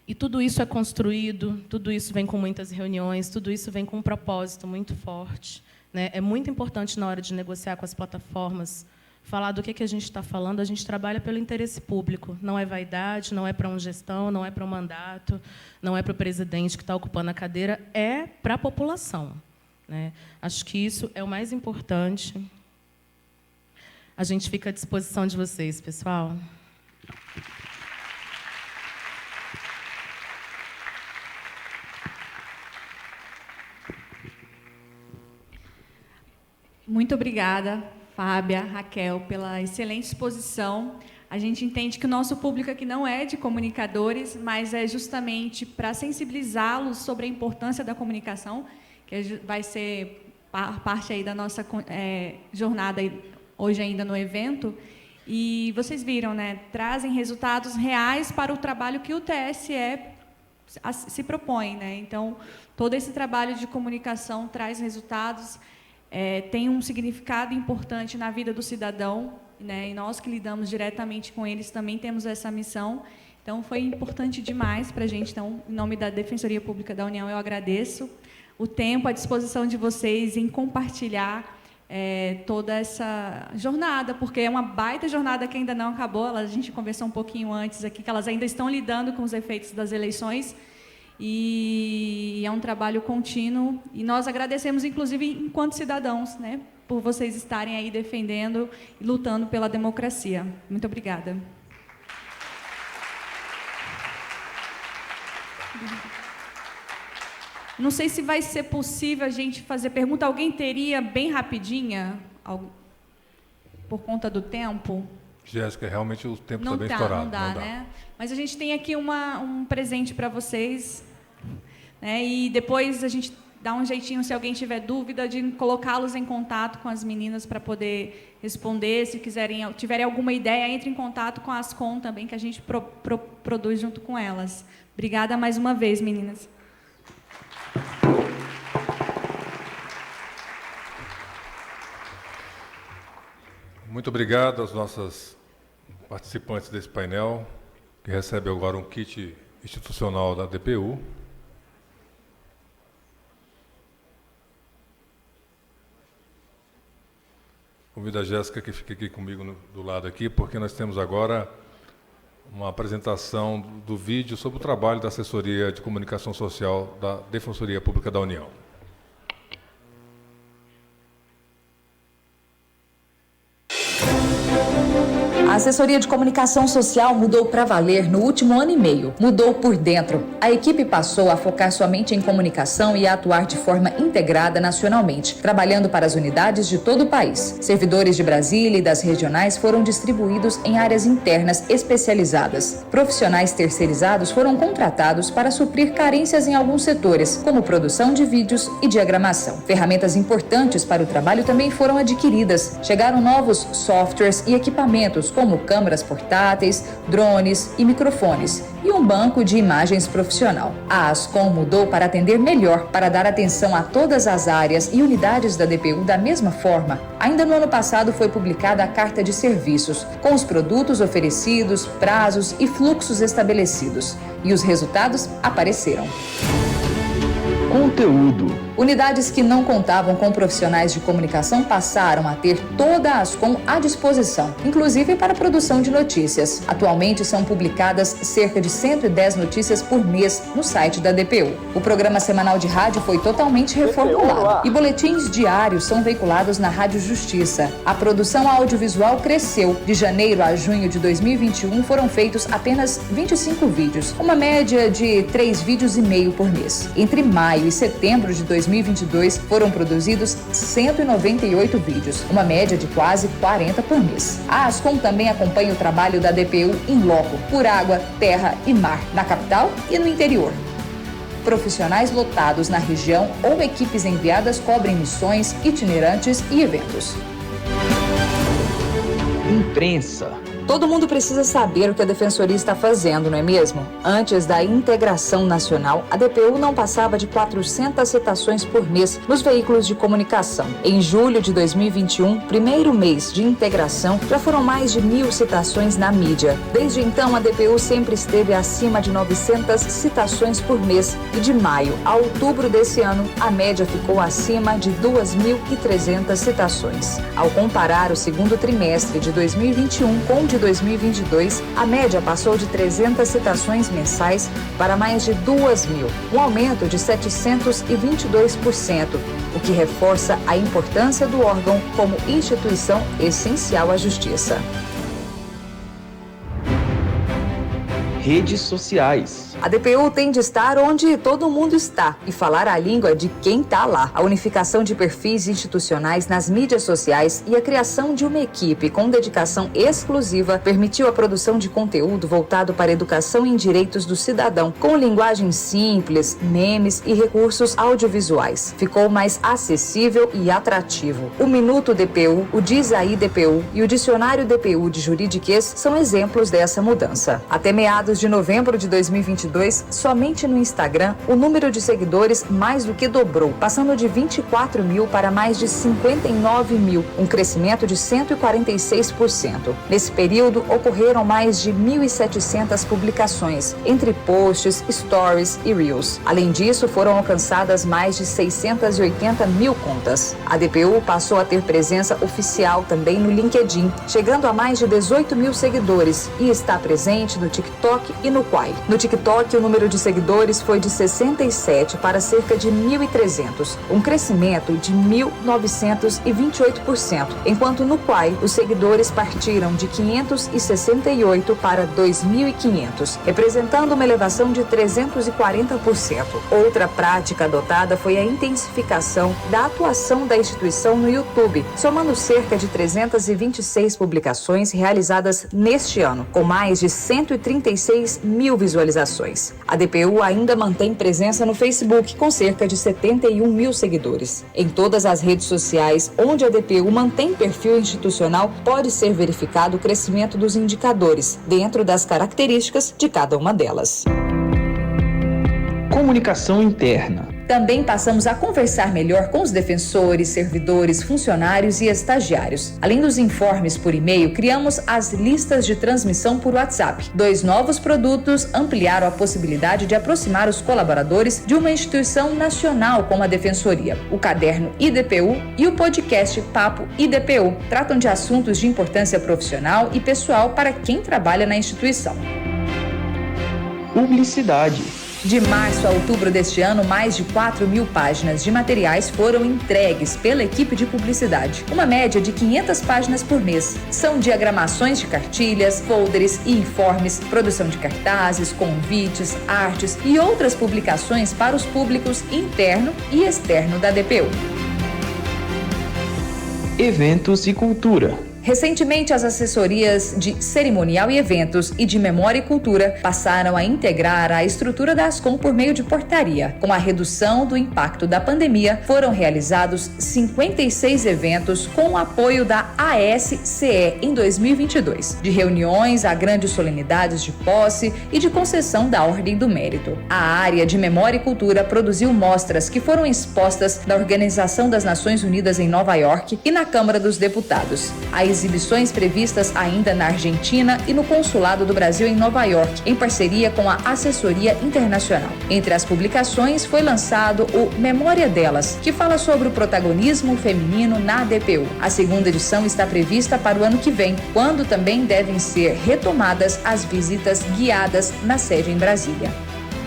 Speaker 3: E tudo isso é construído, tudo isso vem com muitas reuniões, tudo isso vem com um propósito muito forte. Né? É muito importante, na hora de negociar com as plataformas, falar do que a gente está falando. A gente trabalha pelo interesse público. Não é vaidade, não é para uma gestão, não é para um mandato, não é para o presidente que está ocupando a cadeira, é para a população. Né? Acho que isso é o mais importante. A gente fica à disposição de vocês, pessoal.
Speaker 2: Muito obrigada, Fábia, Raquel, pela excelente exposição. A gente entende que o nosso público aqui não é de comunicadores, mas é justamente para sensibilizá-los sobre a importância da comunicação, que vai ser parte aí da nossa jornada hoje ainda no evento. E vocês viram, né, trazem resultados reais para o trabalho que o TSE se propõe. Né? Então, todo esse trabalho de comunicação traz resultados, tem um significado importante na vida do cidadão, né? E nós que lidamos diretamente com eles também temos essa missão. Então, foi importante demais para a gente. Então, em nome da Defensoria Pública da União, eu agradeço o tempo, a disposição de vocês em compartilhar toda essa jornada, porque é uma baita jornada que ainda não acabou. A gente conversou um pouquinho antes aqui, que elas ainda estão lidando com os efeitos das eleições, e é um trabalho contínuo. E nós agradecemos, inclusive, enquanto cidadãos, né, por vocês estarem aí defendendo e lutando pela democracia. Muito obrigada. Não sei se vai ser possível a gente fazer pergunta. Alguém teria, bem rapidinha, por conta do tempo?
Speaker 1: Jéssica, realmente o tempo está bem estourado.
Speaker 2: Não dá, né? Mas a gente tem aqui um presente para vocês, né? E depois a gente dá um jeitinho, se alguém tiver dúvida, de colocá-los em contato com as meninas para poder responder. Se tiverem alguma ideia, entre em contato com a Ascom também, que a gente produz junto com elas. Obrigada mais uma vez, meninas.
Speaker 1: Muito obrigado às nossas participantes desse painel, que recebe agora um kit institucional da DPU. Convido a Jéssica que fique aqui comigo do lado aqui, porque nós temos agora uma apresentação do vídeo sobre o trabalho da Assessoria de Comunicação Social da Defensoria Pública da União.
Speaker 10: A Assessoria de Comunicação Social mudou para valer no último ano e meio. Mudou por dentro. A equipe passou a focar somente em comunicação e a atuar de forma integrada nacionalmente, trabalhando para as unidades de todo o país. Servidores de Brasília e das regionais foram distribuídos em áreas internas especializadas. Profissionais terceirizados foram contratados para suprir carências em alguns setores, como produção de vídeos e diagramação. Ferramentas importantes para o trabalho também foram adquiridas. Chegaram novos softwares e equipamentos, como câmeras portáteis, drones e microfones, e um banco de imagens profissional. A Ascom mudou para atender melhor, para dar atenção a todas as áreas e unidades da DPU da mesma forma. Ainda no ano passado foi publicada a Carta de Serviços, com os produtos oferecidos, prazos e fluxos estabelecidos. E os resultados apareceram.
Speaker 9: Conteúdo.
Speaker 10: Unidades que não contavam com profissionais de comunicação passaram a ter toda a Ascom à disposição, inclusive para a produção de notícias. Atualmente são publicadas cerca de 110 notícias por mês no site da DPU. O programa semanal de rádio foi totalmente reformulado e boletins diários são veiculados na Rádio Justiça. A produção audiovisual cresceu. De janeiro a junho de 2021 foram feitos apenas 25 vídeos, uma média de 3,5 vídeos por mês. Entre maio e setembro de 2022 foram produzidos 198 vídeos, uma média de quase 40 por mês. A Ascom também acompanha o trabalho da DPU em loco, por água, terra e mar, na capital e no interior. Profissionais lotados na região ou equipes enviadas cobrem missões, itinerantes e eventos.
Speaker 9: Imprensa.
Speaker 10: Todo mundo precisa saber o que a Defensoria está fazendo, não é mesmo? Antes da integração nacional, a DPU não passava de 400 citações por mês nos veículos de comunicação. Em julho de 2021, primeiro mês de integração, já foram mais de 1.000 citações na mídia. Desde então, a DPU sempre esteve acima de 900 citações por mês e de maio a outubro desse ano, a média ficou acima de 2.300 citações. Ao comparar o segundo trimestre de 2021 com o de 2022, a média passou de 300 citações mensais para mais de 2.000, um aumento de 722%, o que reforça a importância do órgão como instituição essencial à justiça.
Speaker 9: Redes sociais.
Speaker 10: A DPU tem de estar onde todo mundo está e falar a língua de quem está lá. A unificação de perfis institucionais nas mídias sociais e a criação de uma equipe com dedicação exclusiva permitiu a produção de conteúdo voltado para a educação em direitos do cidadão, com linguagem simples, memes e recursos audiovisuais. Ficou mais acessível e atrativo. O Minuto DPU, o Diz Aí DPU e o Dicionário DPU de Juridiquês são exemplos dessa mudança. Até meados de novembro de 2022, somente no Instagram, o número de seguidores mais do que dobrou, passando de 24.000 para mais de 59.000, um crescimento de 146%. Nesse período, ocorreram mais de 1.700 publicações, entre posts, stories e reels. Além disso, foram alcançadas mais de 680.000 contas. A DPU passou a ter presença oficial também no LinkedIn, chegando a mais de 18.000 seguidores e está presente no TikTok e no Quai. No TikTok, o número de seguidores foi de 67 para cerca de 1.300, um crescimento de 1.928%, enquanto no Quai os seguidores partiram de 568 para 2.500, representando uma elevação de 340%. Outra prática adotada foi a intensificação da atuação da instituição no YouTube, somando cerca de 326 publicações realizadas neste ano, com mais de 136.000 visualizações. A DPU ainda mantém presença no Facebook, com cerca de 71.000 seguidores. Em todas as redes sociais onde a DPU mantém perfil institucional, pode ser verificado o crescimento dos indicadores, dentro das características de cada uma delas.
Speaker 9: Comunicação interna.
Speaker 10: Também passamos a conversar melhor com os defensores, servidores, funcionários e estagiários. Além dos informes por e-mail, criamos as listas de transmissão por WhatsApp. 2 novos produtos ampliaram a possibilidade de aproximar os colaboradores de uma instituição nacional como a Defensoria. O caderno IDPU e o podcast Papo IDPU tratam de assuntos de importância profissional e pessoal para quem trabalha na instituição.
Speaker 9: Publicidade.
Speaker 10: De março a outubro deste ano, mais de 4.000 páginas de materiais foram entregues pela equipe de publicidade. Uma média de 500 páginas por mês. São diagramações de cartilhas, folders e informes, produção de cartazes, convites, artes e outras publicações para os públicos interno e externo da DPU.
Speaker 9: Eventos e cultura.
Speaker 10: Recentemente, as assessorias de cerimonial e eventos e de memória e cultura passaram a integrar a estrutura da Ascom por meio de portaria. Com a redução do impacto da pandemia, foram realizados 56 eventos com o apoio da ASCE em 2022, de reuniões a grandes solenidades de posse e de concessão da Ordem do Mérito. A área de memória e cultura produziu mostras que foram expostas na Organização das Nações Unidas em Nova York e na Câmara dos Deputados. Exibições previstas ainda na Argentina e no Consulado do Brasil em Nova York, em parceria com a Assessoria Internacional. Entre as publicações foi lançado o Memória Delas, que fala sobre o protagonismo feminino na DPU. A segunda edição está prevista para o ano que vem, quando também devem ser retomadas as visitas guiadas na sede em Brasília.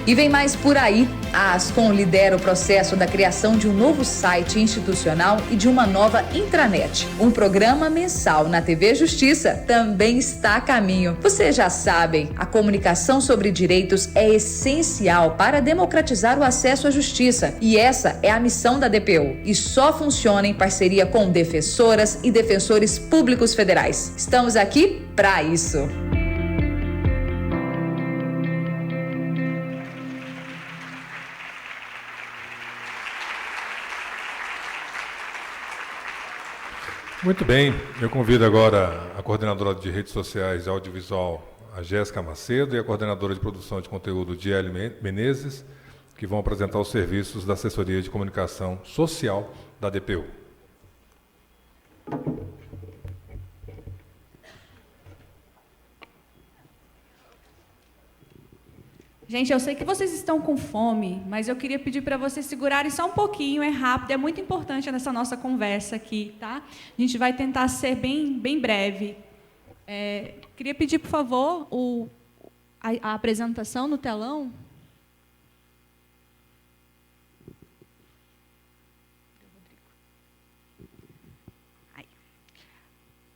Speaker 10: E vem mais por aí. A Ascom lidera o processo da criação de um novo site institucional e de uma nova intranet. Um programa mensal na TV Justiça também está a caminho. Vocês já sabem, a comunicação sobre direitos é essencial para democratizar o acesso à justiça. E essa é a missão da DPU. E só funciona em parceria com defensoras e defensores públicos federais. Estamos aqui para isso.
Speaker 1: Muito bem, eu convido agora a coordenadora de redes sociais e audiovisual, a Jéssica Macedo, e a coordenadora de produção de conteúdo, Diele Menezes, que vão apresentar os serviços da Assessoria de Comunicação Social da DPU.
Speaker 2: Gente, eu sei que vocês estão com fome, mas eu queria pedir para vocês segurarem só um pouquinho, é rápido, é muito importante nessa nossa conversa aqui, tá? A gente vai tentar ser bem breve. Queria pedir, por favor, a apresentação no telão.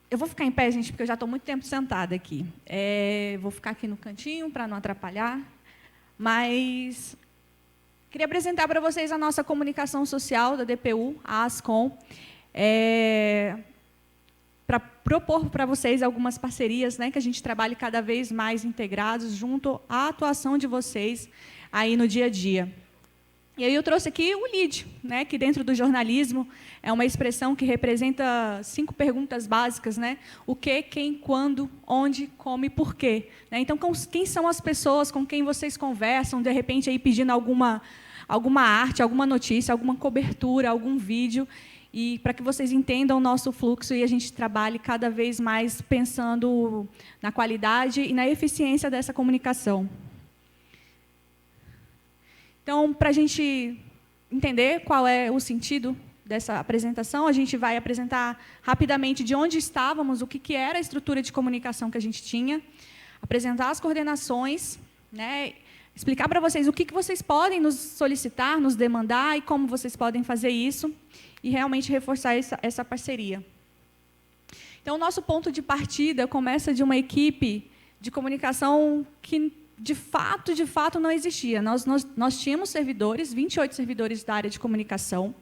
Speaker 2: Eu vou ficar em pé, gente, porque eu já estou muito tempo sentada aqui. Vou ficar aqui no cantinho para não atrapalhar. Mas queria apresentar para vocês a nossa comunicação social da DPU, a Ascom, para propor para vocês algumas parcerias, né, que a gente trabalhe cada vez mais integrados junto à atuação de vocês aí no dia a dia. E aí eu trouxe aqui o LEAD, né, que dentro do jornalismo é uma expressão que representa 5 perguntas básicas, né? O que, quem, quando, onde, como e por quê. Né? Então, quem são as pessoas com quem vocês conversam, de repente, aí pedindo alguma arte, alguma notícia, alguma cobertura, algum vídeo, e para que vocês entendam o nosso fluxo e a gente trabalhe cada vez mais pensando na qualidade e na eficiência dessa comunicação. Então, para a gente entender qual é o sentido dessa apresentação, a gente vai apresentar rapidamente de onde estávamos, o que era a estrutura de comunicação que a gente tinha, apresentar as coordenações, né, explicar para vocês o que vocês podem nos solicitar, nos demandar e como vocês podem fazer isso, e realmente reforçar essa parceria. Então, o nosso ponto de partida começa de uma equipe de comunicação que de fato não existia. Nós tínhamos servidores, 28 servidores da área de comunicação,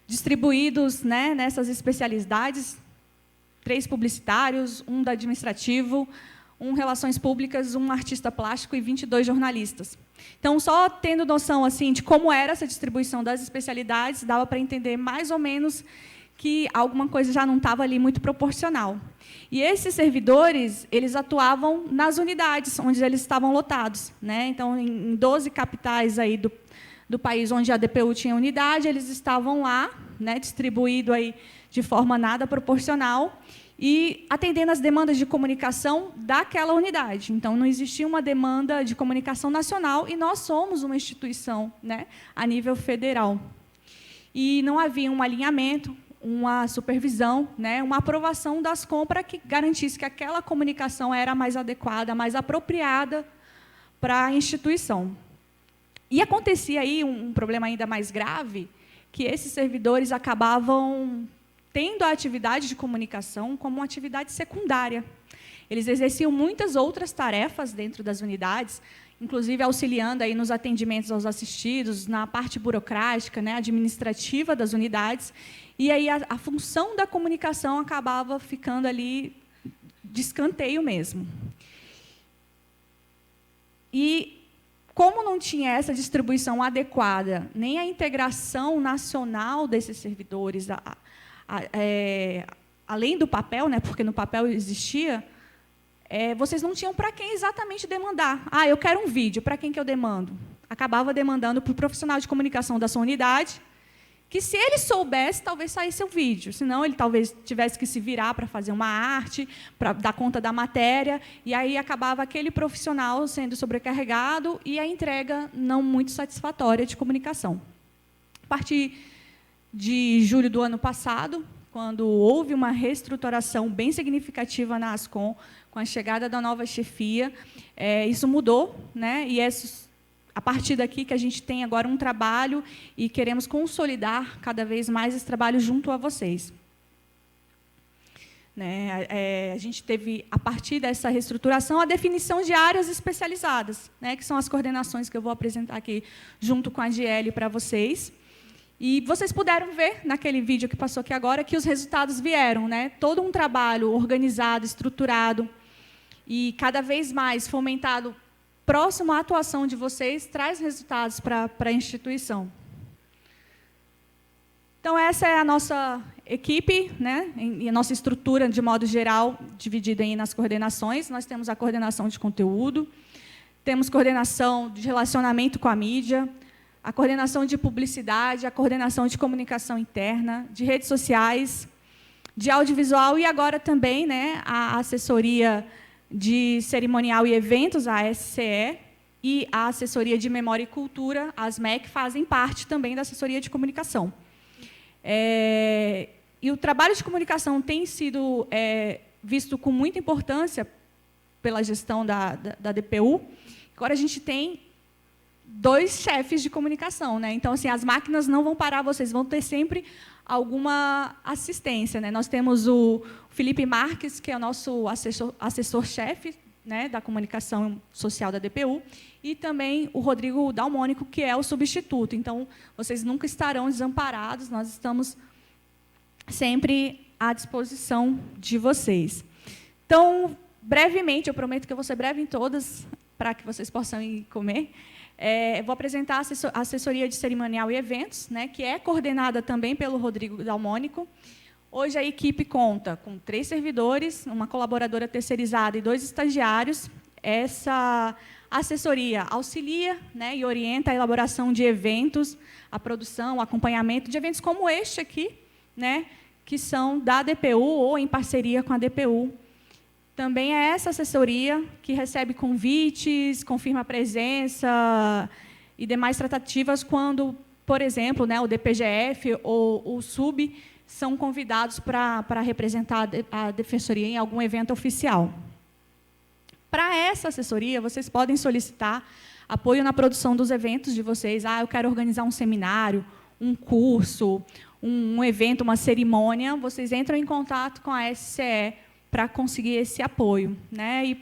Speaker 2: distribuídos, né, nessas especialidades, 3 publicitários, 1 da administrativo, 1 relações públicas, 1 artista plástico e 22 jornalistas. Então, só tendo noção assim, de como era essa distribuição das especialidades, dava para entender mais ou menos que alguma coisa já não estava ali muito proporcional. E esses servidores, eles atuavam nas unidades onde eles estavam lotados, né? Então, em 12 capitais aí do do país onde a DPU tinha unidade, eles estavam lá, né, distribuído aí de forma nada proporcional e atendendo às demandas de comunicação daquela unidade. Então, não existia uma demanda de comunicação nacional e nós somos uma instituição, né, a nível federal. E não havia um alinhamento, uma supervisão, né, uma aprovação das compras que garantisse que aquela comunicação era mais adequada, mais apropriada para a instituição. E acontecia aí um problema ainda mais grave, que esses servidores acabavam tendo a atividade de comunicação como uma atividade secundária. Eles exerciam muitas outras tarefas dentro das unidades, inclusive auxiliando aí nos atendimentos aos assistidos, na parte burocrática, né, administrativa das unidades, e aí a função da comunicação acabava ficando ali de escanteio mesmo. E como não tinha essa distribuição adequada, nem a integração nacional desses servidores, além do papel, né, porque no papel existia, vocês não tinham para quem exatamente demandar. Ah, eu quero um vídeo, para quem que eu demando? Acabava demandando para o profissional de comunicação da sua unidade, que, se ele soubesse, talvez saísse o vídeo. Senão, ele talvez tivesse que se virar para fazer uma arte, para dar conta da matéria, e aí acabava aquele profissional sendo sobrecarregado e a entrega não muito satisfatória de comunicação. A partir de julho do ano passado, quando houve uma reestruturação bem significativa na Ascom, com a chegada da nova chefia, isso mudou, né? E a partir daqui que a gente tem agora um trabalho e queremos consolidar cada vez mais esse trabalho junto a vocês. Né? A gente teve, a partir dessa reestruturação, a definição de áreas especializadas, né? Que são as coordenações que eu vou apresentar aqui junto com a GL para vocês. E vocês puderam ver, naquele vídeo que passou aqui agora, que os resultados vieram, né? Todo um trabalho organizado, estruturado e cada vez mais fomentado próximo à atuação de vocês, traz resultados para a instituição. Então, essa é a nossa equipe, né? E a nossa estrutura, de modo geral, dividida aí nas coordenações. Nós temos a coordenação de conteúdo, temos coordenação de relacionamento com a mídia, a coordenação de publicidade, a coordenação de comunicação interna, de redes sociais, de audiovisual e agora também, né, a assessoria de cerimonial e eventos, a SCE, e a assessoria de memória e cultura, a ASMEC, fazem parte também da assessoria de comunicação. E o trabalho de comunicação tem sido visto com muita importância pela gestão da DPU. Agora a gente tem 2 chefes de comunicação, né? Então, assim, as máquinas não vão parar, vocês vão ter sempre alguma assistência, né? Nós temos o Felipe Marques, que é o nosso assessor-chefe, né, da comunicação social da DPU, e também o Rodrigo Dalmônico, que é o substituto. Então, vocês nunca estarão desamparados, nós estamos sempre à disposição de vocês. Então, brevemente, eu prometo que eu vou ser breve em todas, para que vocês possam ir comer. Vou apresentar a assessoria de cerimonial e eventos, né, que é coordenada também pelo Rodrigo Dalmônico. Hoje a equipe conta com 3 servidores, uma colaboradora terceirizada e 2 estagiários. Essa assessoria auxilia, né, e orienta a elaboração de eventos, a produção, o acompanhamento de eventos como este aqui, né, que são da DPU ou em parceria com a DPU. Também é essa assessoria que recebe convites, confirma a presença e demais tratativas quando, por exemplo, né, o DPGF ou o SUB são convidados para representar a Defensoria em algum evento oficial. Para essa assessoria, vocês podem solicitar apoio na produção dos eventos de vocês. Eu quero organizar um seminário, um curso, um evento, uma cerimônia. Vocês entram em contato com a SCE para conseguir esse apoio, né? E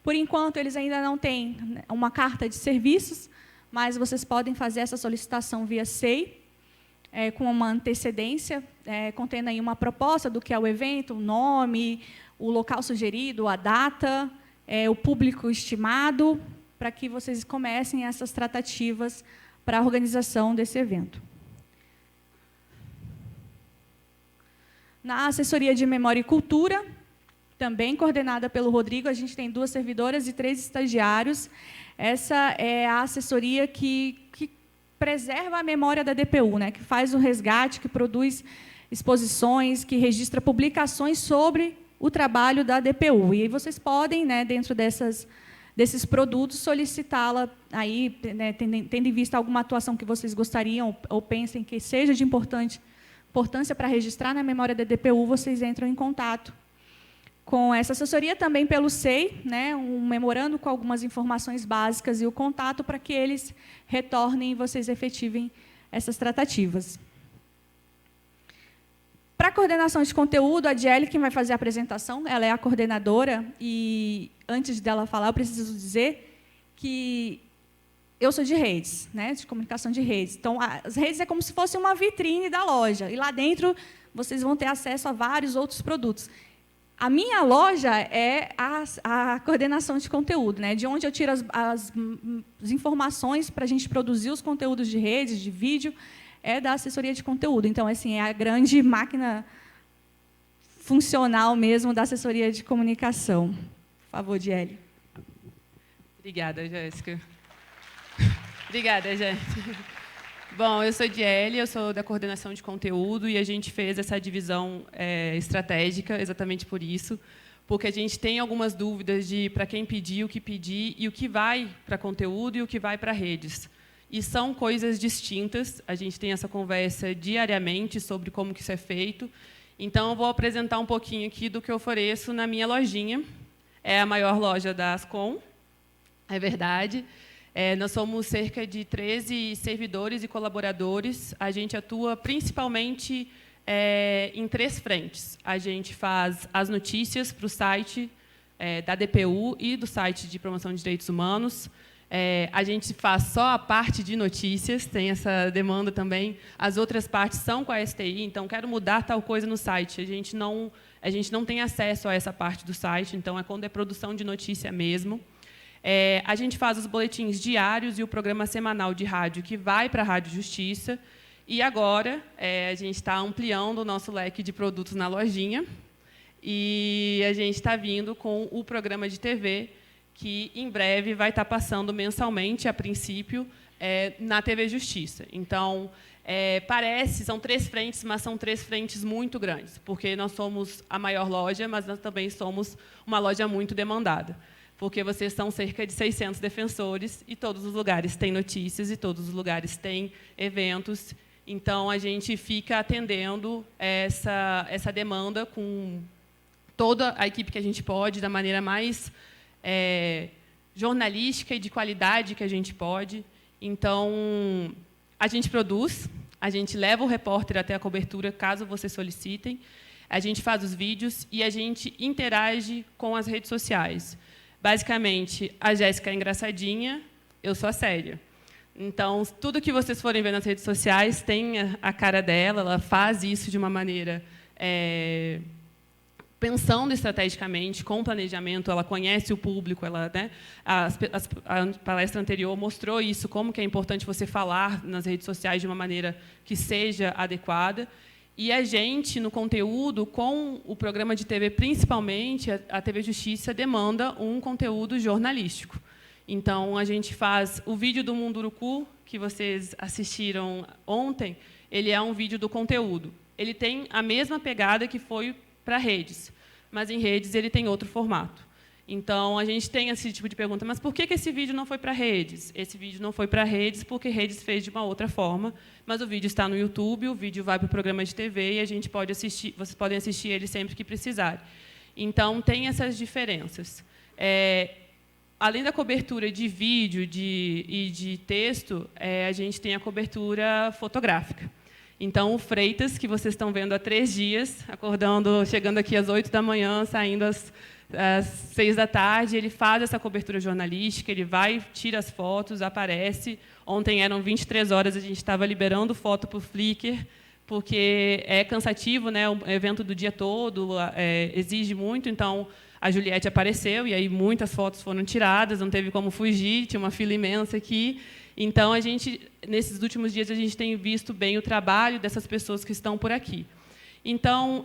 Speaker 2: por enquanto eles ainda não têm uma carta de serviços, mas vocês podem fazer essa solicitação via SEI, com uma antecedência, contendo aí uma proposta do que é o evento, o nome, o local sugerido, a data, o público estimado, para que vocês comecem essas tratativas para a organização desse evento. Na assessoria de memória e cultura, também coordenada pelo Rodrigo, a gente tem 2 servidoras e 3 estagiários. Essa é a assessoria que preserva a memória da DPU, né, que faz o resgate, que produz exposições, que registra publicações sobre o trabalho da DPU. E aí vocês podem, né, dentro desses produtos, solicitá-la, aí, né, tendo em vista alguma atuação que vocês gostariam ou pensem que seja de importância para registrar na memória da DPU, vocês entram em contato com essa assessoria, também pelo SEI, né, um memorando com algumas informações básicas e o contato para que eles retornem e vocês efetivem essas tratativas. Para a coordenação de conteúdo, a Diele, quem vai fazer a apresentação, ela é a coordenadora, e antes dela falar, eu preciso dizer que eu sou de redes, né, de comunicação de redes. Então, as redes é como se fosse uma vitrine da loja, e lá dentro vocês vão ter acesso a vários outros produtos. A minha loja é a coordenação de conteúdo, né, de onde eu tiro as informações para a gente produzir os conteúdos de redes, de vídeo, é da assessoria de conteúdo. Então, assim, é a grande máquina funcional mesmo da assessoria de comunicação. Por favor, Diele.
Speaker 11: Obrigada, Jéssica. Obrigada, gente. Bom, eu sou Diele, eu sou da coordenação de conteúdo e a gente fez essa divisão estratégica exatamente por isso, porque a gente tem algumas dúvidas de para quem pedir, o que pedir e o que vai para conteúdo e o que vai para redes. E são coisas distintas, a gente tem essa conversa diariamente sobre como que isso é feito. Então, eu vou apresentar um pouquinho aqui do que eu ofereço na minha lojinha. É a maior loja da Ascom, é verdade. Nós somos cerca de 13 servidores e colaboradores. A gente atua principalmente em 3 frentes. A gente faz as notícias para o site da DPU e do site de promoção de direitos humanos. A gente faz só a parte de notícias, tem essa demanda também. As outras partes são com a STI, então, quero mudar tal coisa no site. A gente não tem acesso a essa parte do site, então, é quando é produção de notícia mesmo. A gente faz os boletins diários e o programa semanal de rádio, que vai para a Rádio Justiça. E agora, a gente está ampliando o nosso leque de produtos na lojinha. E a gente está vindo com o programa de TV, que em breve vai estar passando mensalmente, a princípio, na TV Justiça. Então, são 3 frentes, mas são 3 frentes muito grandes, porque nós somos a maior loja, mas nós também somos uma loja muito demandada, porque vocês são cerca de 600 defensores, e todos os lugares têm notícias, e todos os lugares têm eventos. Então, a gente fica atendendo essa demanda com toda a equipe que a gente pode, da maneira mais jornalística e de qualidade que a gente pode. Então, a gente produz, a gente leva o repórter até a cobertura, caso vocês solicitem, a gente faz os vídeos e a gente interage com as redes sociais. Basicamente, a Jéssica é engraçadinha, eu sou a séria. Então, tudo que vocês forem ver nas redes sociais tem a cara dela, ela faz isso de uma maneira pensando estrategicamente, com planejamento, ela conhece o público, ela, né, a palestra anterior mostrou isso, como que é importante você falar nas redes sociais de uma maneira que seja adequada. E a gente, no conteúdo, com o programa de TV, principalmente, a TV Justiça demanda um conteúdo jornalístico. Então, a gente faz o vídeo do Munduruku, que vocês assistiram ontem, ele é um vídeo do conteúdo. Ele tem a mesma pegada que foi para redes, mas em redes ele tem outro formato. Então, a gente tem esse tipo de pergunta, mas por que esse vídeo não foi para redes? Esse vídeo não foi para redes porque redes fez de uma outra forma, mas o vídeo está no YouTube, o vídeo vai para o programa de TV e a gente pode assistir, vocês podem assistir ele sempre que precisarem. Então, tem essas diferenças. Além da cobertura de vídeo e de texto, a gente tem a cobertura fotográfica. Então, o Freitas, que vocês estão vendo há 3 dias, acordando, chegando aqui às 8 da manhã, saindo às 6 da tarde, ele faz essa cobertura jornalística, ele vai, tira as fotos, aparece. Ontem eram 23 horas, a gente estava liberando foto para o Flickr, porque é cansativo, né? O evento do dia todo exige muito, então a Juliette apareceu, e aí muitas fotos foram tiradas, não teve como fugir, tinha uma fila imensa aqui. Então, nesses últimos dias, a gente tem visto bem o trabalho dessas pessoas que estão por aqui. Então,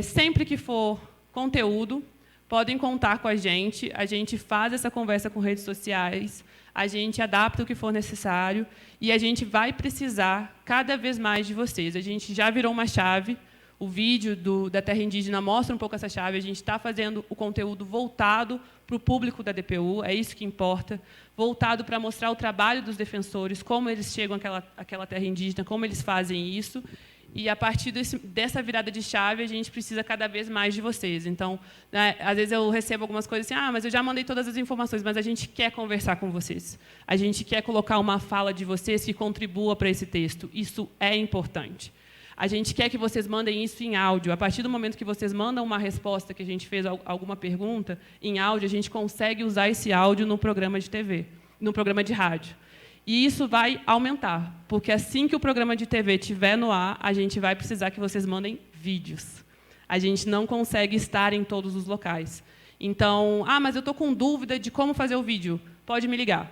Speaker 11: sempre que for conteúdo, podem contar com a gente faz essa conversa com redes sociais, a gente adapta o que for necessário e a gente vai precisar cada vez mais de vocês. A gente já virou uma chave, o vídeo da Terra Indígena mostra um pouco essa chave, a gente está fazendo o conteúdo voltado para o público da DPU, é isso que importa, voltado para mostrar o trabalho dos defensores, como eles chegam àquela terra indígena, como eles fazem isso. E, a partir dessa virada de chave, a gente precisa cada vez mais de vocês. Então, né, às vezes eu recebo algumas coisas assim, mas eu já mandei todas as informações, mas a gente quer conversar com vocês. A gente quer colocar uma fala de vocês que contribua para esse texto. Isso é importante. A gente quer que vocês mandem isso em áudio. A partir do momento que vocês mandam uma resposta, que a gente fez alguma pergunta, em áudio, a gente consegue usar esse áudio no programa de TV, no programa de rádio. E isso vai aumentar, porque assim que o programa de TV estiver no ar, a gente vai precisar que vocês mandem vídeos. A gente não consegue estar em todos os locais. Então, mas eu estou com dúvida de como fazer o vídeo. Pode me ligar.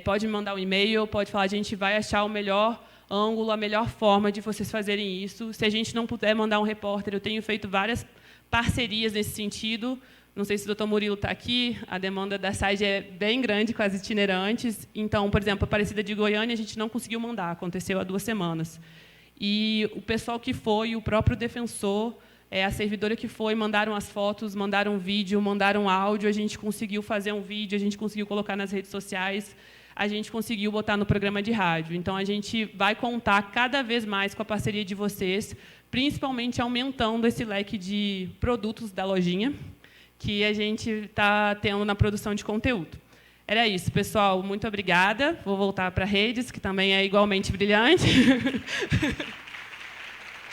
Speaker 11: Pode me mandar um e-mail, pode falar, a gente vai achar o melhor ângulo, a melhor forma de vocês fazerem isso. Se a gente não puder mandar um repórter, eu tenho feito várias parcerias nesse sentido. Não sei se o doutor Murilo está aqui, a demanda da SAID é bem grande com as itinerantes. Então, por exemplo, a Aparecida de Goiânia, a gente não conseguiu mandar, aconteceu há 2 semanas. E o pessoal que foi, o próprio defensor, a servidora que foi, mandaram as fotos, mandaram um vídeo, mandaram um áudio, a gente conseguiu fazer um vídeo, a gente conseguiu colocar nas redes sociais, a gente conseguiu botar no programa de rádio. Então, a gente vai contar cada vez mais com a parceria de vocês, principalmente aumentando esse leque de produtos da lojinha, que a gente está tendo na produção de conteúdo. Era isso, pessoal. Muito obrigada. Vou voltar para redes, que também é igualmente brilhante.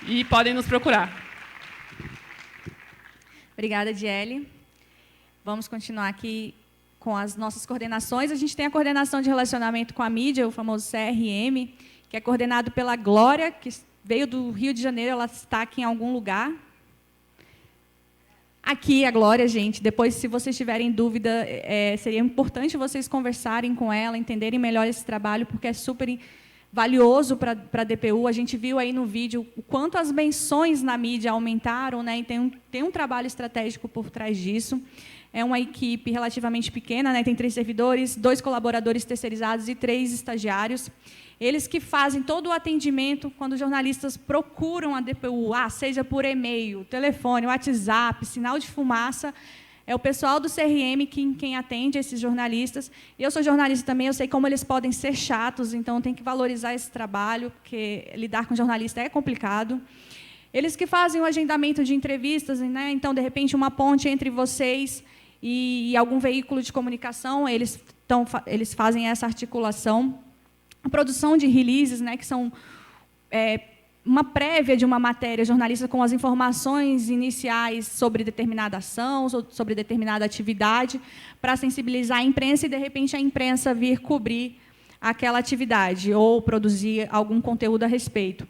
Speaker 11: E podem nos procurar.
Speaker 2: Obrigada, Diele. Vamos continuar aqui com as nossas coordenações. A gente tem a coordenação de relacionamento com a mídia, o famoso CRM, que é coordenado pela Glória, que veio do Rio de Janeiro, ela está aqui em algum lugar. Aqui, a Glória, gente, depois, se vocês tiverem dúvida, seria importante vocês conversarem com ela, entenderem melhor esse trabalho, porque é super valioso para a DPU. A gente viu aí no vídeo o quanto as menções na mídia aumentaram, né, e tem um trabalho estratégico por trás disso. É uma equipe relativamente pequena, né, tem 3 servidores, 2 colaboradores terceirizados e 3 estagiários. Eles que fazem todo o atendimento quando os jornalistas procuram a DPU, seja por e-mail, telefone, WhatsApp, sinal de fumaça, é o pessoal do CRM quem atende esses jornalistas. Eu sou jornalista também, eu sei como eles podem ser chatos, então tem que valorizar esse trabalho, porque lidar com jornalista é complicado. Eles que fazem o agendamento de entrevistas, né? Então, de repente, uma ponte entre vocês e algum veículo de comunicação, eles fazem essa articulação. A produção de releases, né, que são uma prévia de uma matéria jornalista com as informações iniciais sobre determinada ação, sobre determinada atividade, para sensibilizar a imprensa e, de repente, a imprensa vir cobrir aquela atividade ou produzir algum conteúdo a respeito.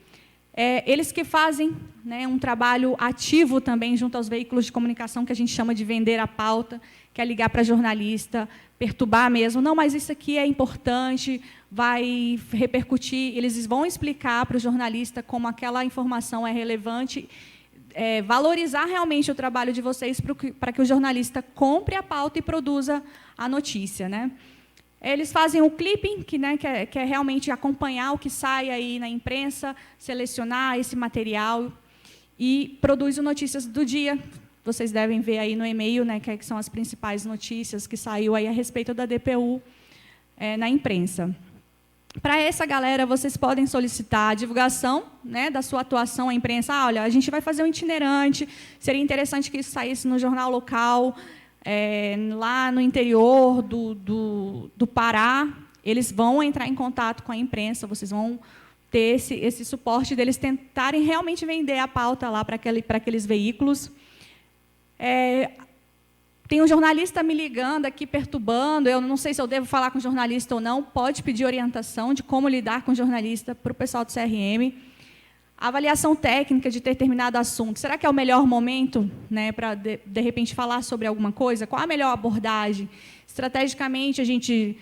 Speaker 2: Eles que fazem, né, um trabalho ativo também junto aos veículos de comunicação, que a gente chama de vender a pauta, que é ligar para jornalista, perturbar mesmo. Não, mas isso aqui é importante, vai repercutir. Eles vão explicar para o jornalista como aquela informação é relevante, valorizar realmente o trabalho de vocês para que o jornalista compre a pauta e produza a notícia, né? Eles fazem o clipping, que é realmente acompanhar o que sai aí na imprensa, selecionar esse material e produz o Notícias do Dia. Vocês devem ver aí no e-mail, né, que são as principais notícias que saiu aí a respeito da DPU na imprensa. Para essa galera, vocês podem solicitar a divulgação, né, da sua atuação à imprensa. Olha, a gente vai fazer um itinerante, seria interessante que isso saísse no jornal local, lá no interior do Pará. Eles vão entrar em contato com a imprensa, vocês vão ter esse suporte deles tentarem realmente vender a pauta lá para aqueles veículos. Tem um jornalista me ligando aqui, perturbando, eu não sei se eu devo falar com o jornalista ou não, pode pedir orientação de como lidar com o jornalista para o pessoal do CRM. Avaliação técnica de determinado assunto. Será que é o melhor momento, né, para, de repente, falar sobre alguma coisa? Qual a melhor abordagem? Estrategicamente, a gente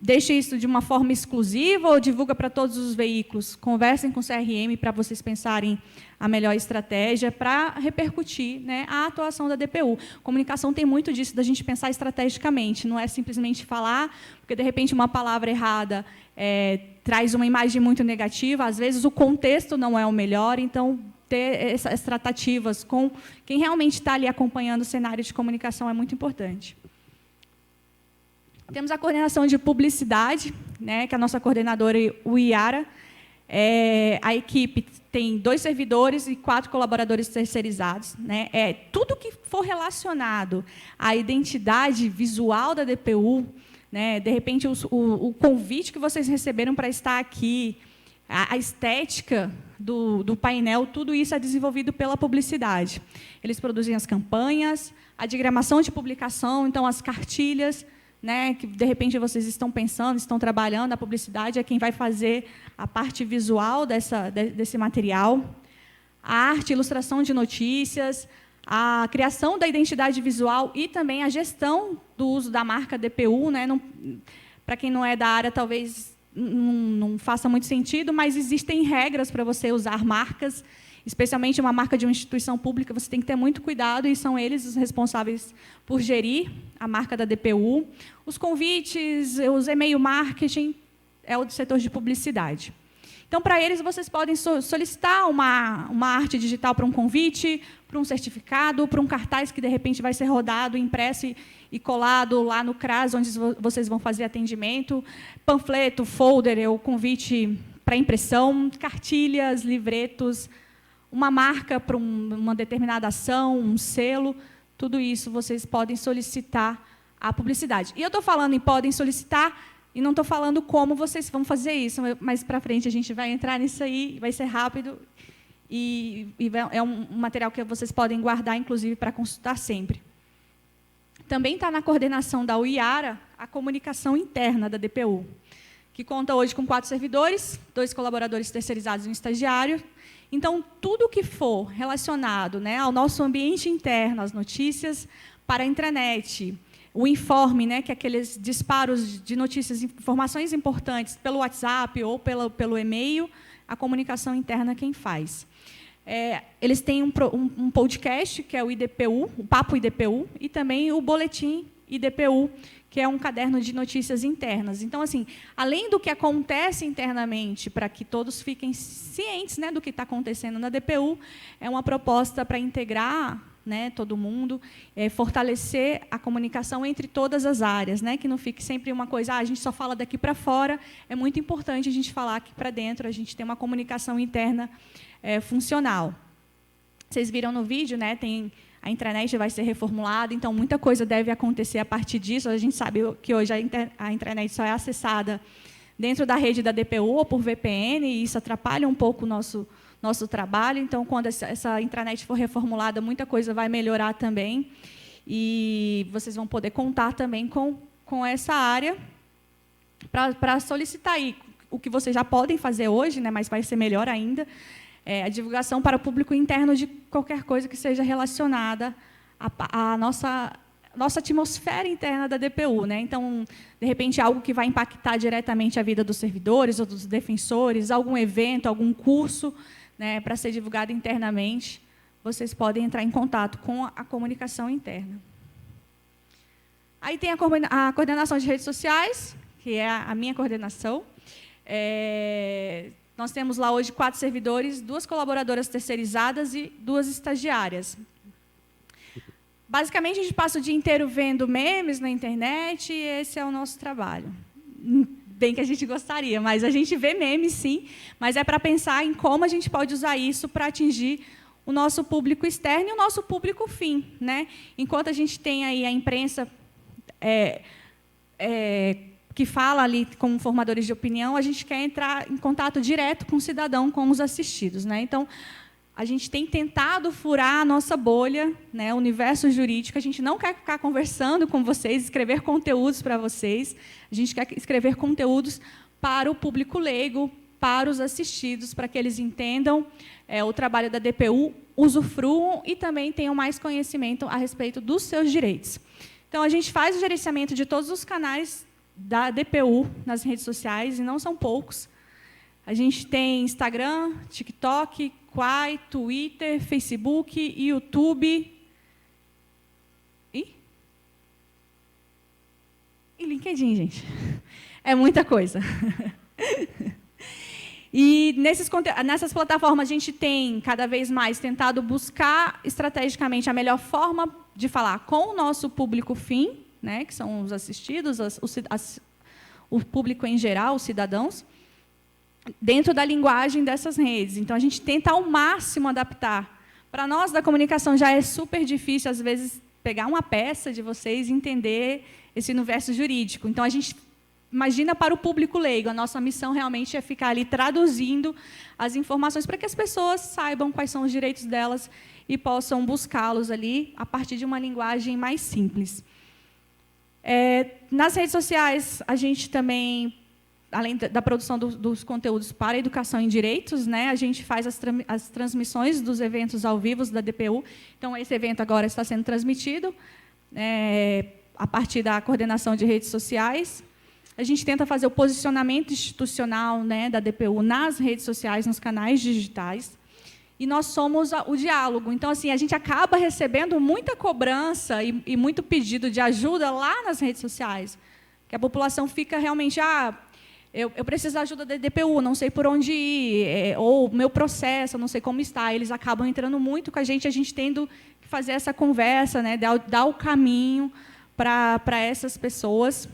Speaker 2: deixa isso de uma forma exclusiva ou divulga para todos os veículos? Conversem com o CRM para vocês pensarem a melhor estratégia para repercutir, né, a atuação da DPU. Comunicação tem muito disso, da gente pensar estrategicamente, não é simplesmente falar, porque, de repente, uma palavra errada traz uma imagem muito negativa, às vezes o contexto não é o melhor, então, ter essas tratativas com quem realmente está ali acompanhando o cenário de comunicação é muito importante. Temos a coordenação de publicidade, né, que a nossa coordenadora, o Iara. A equipe tem 2 servidores e 4 colaboradores terceirizados. Né? Tudo que for relacionado à identidade visual da DPU, né, de repente, o convite que vocês receberam para estar aqui, a estética do painel, tudo isso é desenvolvido pela publicidade. Eles produzem as campanhas, a diagramação de publicação, então, as cartilhas, né, que, de repente, vocês estão pensando, estão trabalhando, a publicidade é quem vai fazer a parte visual desse material, a arte, ilustração de notícias, a criação da identidade visual e também a gestão do uso da marca DPU. Né, para quem não é da área, talvez não faça muito sentido, mas existem regras para você usar marcas, especialmente uma marca de uma instituição pública, você tem que ter muito cuidado, e são eles os responsáveis por gerir a marca da DPU. Os convites, os e-mail marketing, é o setor de publicidade. Então, para eles, vocês podem solicitar uma arte digital para um convite, para um certificado, para um cartaz que, de repente, vai ser rodado, impresso e colado lá no CRAS, onde vocês vão fazer atendimento, panfleto, folder, o convite para impressão, cartilhas, livretos, uma marca para uma determinada ação, um selo, tudo isso vocês podem solicitar a publicidade. E eu estou falando em podem solicitar, e não estou falando como vocês vão fazer isso, mas para frente a gente vai entrar nisso aí, vai ser rápido, e é um material que vocês podem guardar, inclusive, para consultar sempre. Também está na coordenação da UIARA a comunicação interna da DPU, que conta hoje com 4 servidores, 2 colaboradores terceirizados e um estagiário. Então, tudo que for relacionado, né, ao nosso ambiente interno, as notícias para a intranet, o informe, né, que é aqueles disparos de notícias, informações importantes pelo WhatsApp ou pelo e-mail, a comunicação interna quem faz. Eles têm um podcast, que é o IDPU, o Papo IDPU, e também o Boletim IDPU, que é um caderno de notícias internas. Então, assim, além do que acontece internamente, para que todos fiquem cientes, né, do que está acontecendo na DPU, é uma proposta para integrar, né, todo mundo, fortalecer a comunicação entre todas as áreas, né, que não fique sempre uma coisa, a gente só fala daqui para fora, é muito importante a gente falar aqui para dentro, a gente tem uma comunicação interna funcional. Vocês viram no vídeo, né, a intranet vai ser reformulada, então muita coisa deve acontecer a partir disso. A gente sabe que hoje a intranet só é acessada dentro da rede da DPU ou por VPN, e isso atrapalha um pouco o nosso trabalho. Então, quando essa intranet for reformulada, muita coisa vai melhorar também. E vocês vão poder contar também com essa área para solicitar aí o que vocês já podem fazer hoje, né, mas vai ser melhor ainda, a divulgação para o público interno de qualquer coisa que seja relacionada à nossa atmosfera interna da DPU. Né? Então, de repente, algo que vai impactar diretamente a vida dos servidores ou dos defensores, algum evento, algum curso, né, para ser divulgado internamente, vocês podem entrar em contato com a comunicação interna. Aí tem a coordenação de redes sociais, que é a minha coordenação. Nós temos lá hoje 4 servidores, 2 colaboradoras terceirizadas e 2 estagiárias. Basicamente, a gente passa o dia inteiro vendo memes na internet, e esse é o nosso trabalho. Bem que a gente gostaria, mas a gente vê memes, sim, mas é para pensar em como a gente pode usar isso para atingir o nosso público externo e o nosso público fim. Né? Enquanto a gente tem aí a imprensa que fala ali como formadores de opinião, a gente quer entrar em contato direto com o cidadão, com os assistidos. Né? Então, a gente tem tentado furar a nossa bolha, né, o universo jurídico. A gente não quer ficar conversando com vocês, escrever conteúdos para vocês. A gente quer escrever conteúdos para o público leigo, para os assistidos, para que eles entendam o trabalho da DPU, usufruam e também tenham mais conhecimento a respeito dos seus direitos. Então, a gente faz o gerenciamento de todos os canais da DPU nas redes sociais, e não são poucos. A gente tem Instagram, TikTok, Quai, Twitter, Facebook, YouTube e LinkedIn, gente. É muita coisa. E nessas plataformas a gente tem cada vez mais tentado buscar estrategicamente a melhor forma de falar com o nosso público fim, né, que são os assistidos, o público em geral, os cidadãos, dentro da linguagem dessas redes. Então, a gente tenta ao máximo adaptar. Para nós, da comunicação, já é super difícil, às vezes, pegar uma peça de vocês e entender esse universo jurídico. Então, a gente imagina para o público leigo. A nossa missão realmente é ficar ali traduzindo as informações para que as pessoas saibam quais são os direitos delas e possam buscá-los ali a partir de uma linguagem mais simples. Nas redes sociais, a gente também, além da produção dos conteúdos para educação em direitos, né, a gente faz as transmissões dos eventos ao vivo da DPU. Então, esse evento agora está sendo transmitido a partir da coordenação de redes sociais. A gente tenta fazer o posicionamento institucional, né, da DPU nas redes sociais, nos canais digitais. E nós somos o diálogo. Então, assim, a gente acaba recebendo muita cobrança e muito pedido de ajuda lá nas redes sociais. Que a população fica realmente, eu preciso da ajuda da DPU, não sei por onde ir, ou meu processo, não sei como está. Eles acabam entrando muito com a gente tendo que fazer essa conversa, né, dar o caminho para essas pessoas.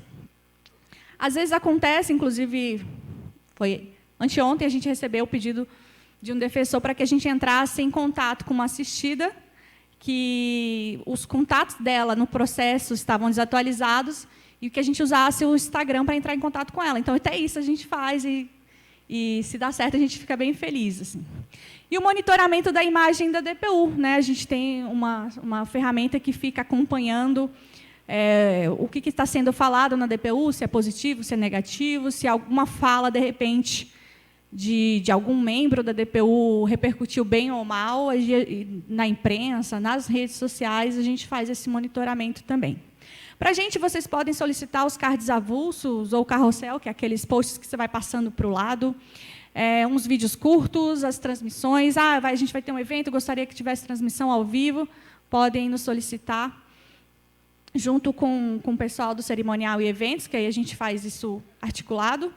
Speaker 2: Às vezes acontece, inclusive, foi anteontem, a gente recebeu o pedido de um defensor para que a gente entrasse em contato com uma assistida, que os contatos dela no processo estavam desatualizados, e que a gente usasse o Instagram para entrar em contato com ela. Então, até isso a gente faz, e se dá certo, a gente fica bem feliz. Assim. E o monitoramento da imagem da DPU. Né? A gente tem uma ferramenta que fica acompanhando o que está sendo falado na DPU, se é positivo, se é negativo, se alguma fala, de repente, de algum membro da DPU repercutiu bem ou mal, na imprensa, nas redes sociais, a gente faz esse monitoramento também. Para a gente, vocês podem solicitar os cards avulsos ou carrossel, que é aqueles posts que você vai passando para o lado, uns vídeos curtos, as transmissões. A gente vai ter um evento, gostaria que tivesse transmissão ao vivo, podem nos solicitar, junto com o pessoal do cerimonial e eventos, que aí a gente faz isso articulado.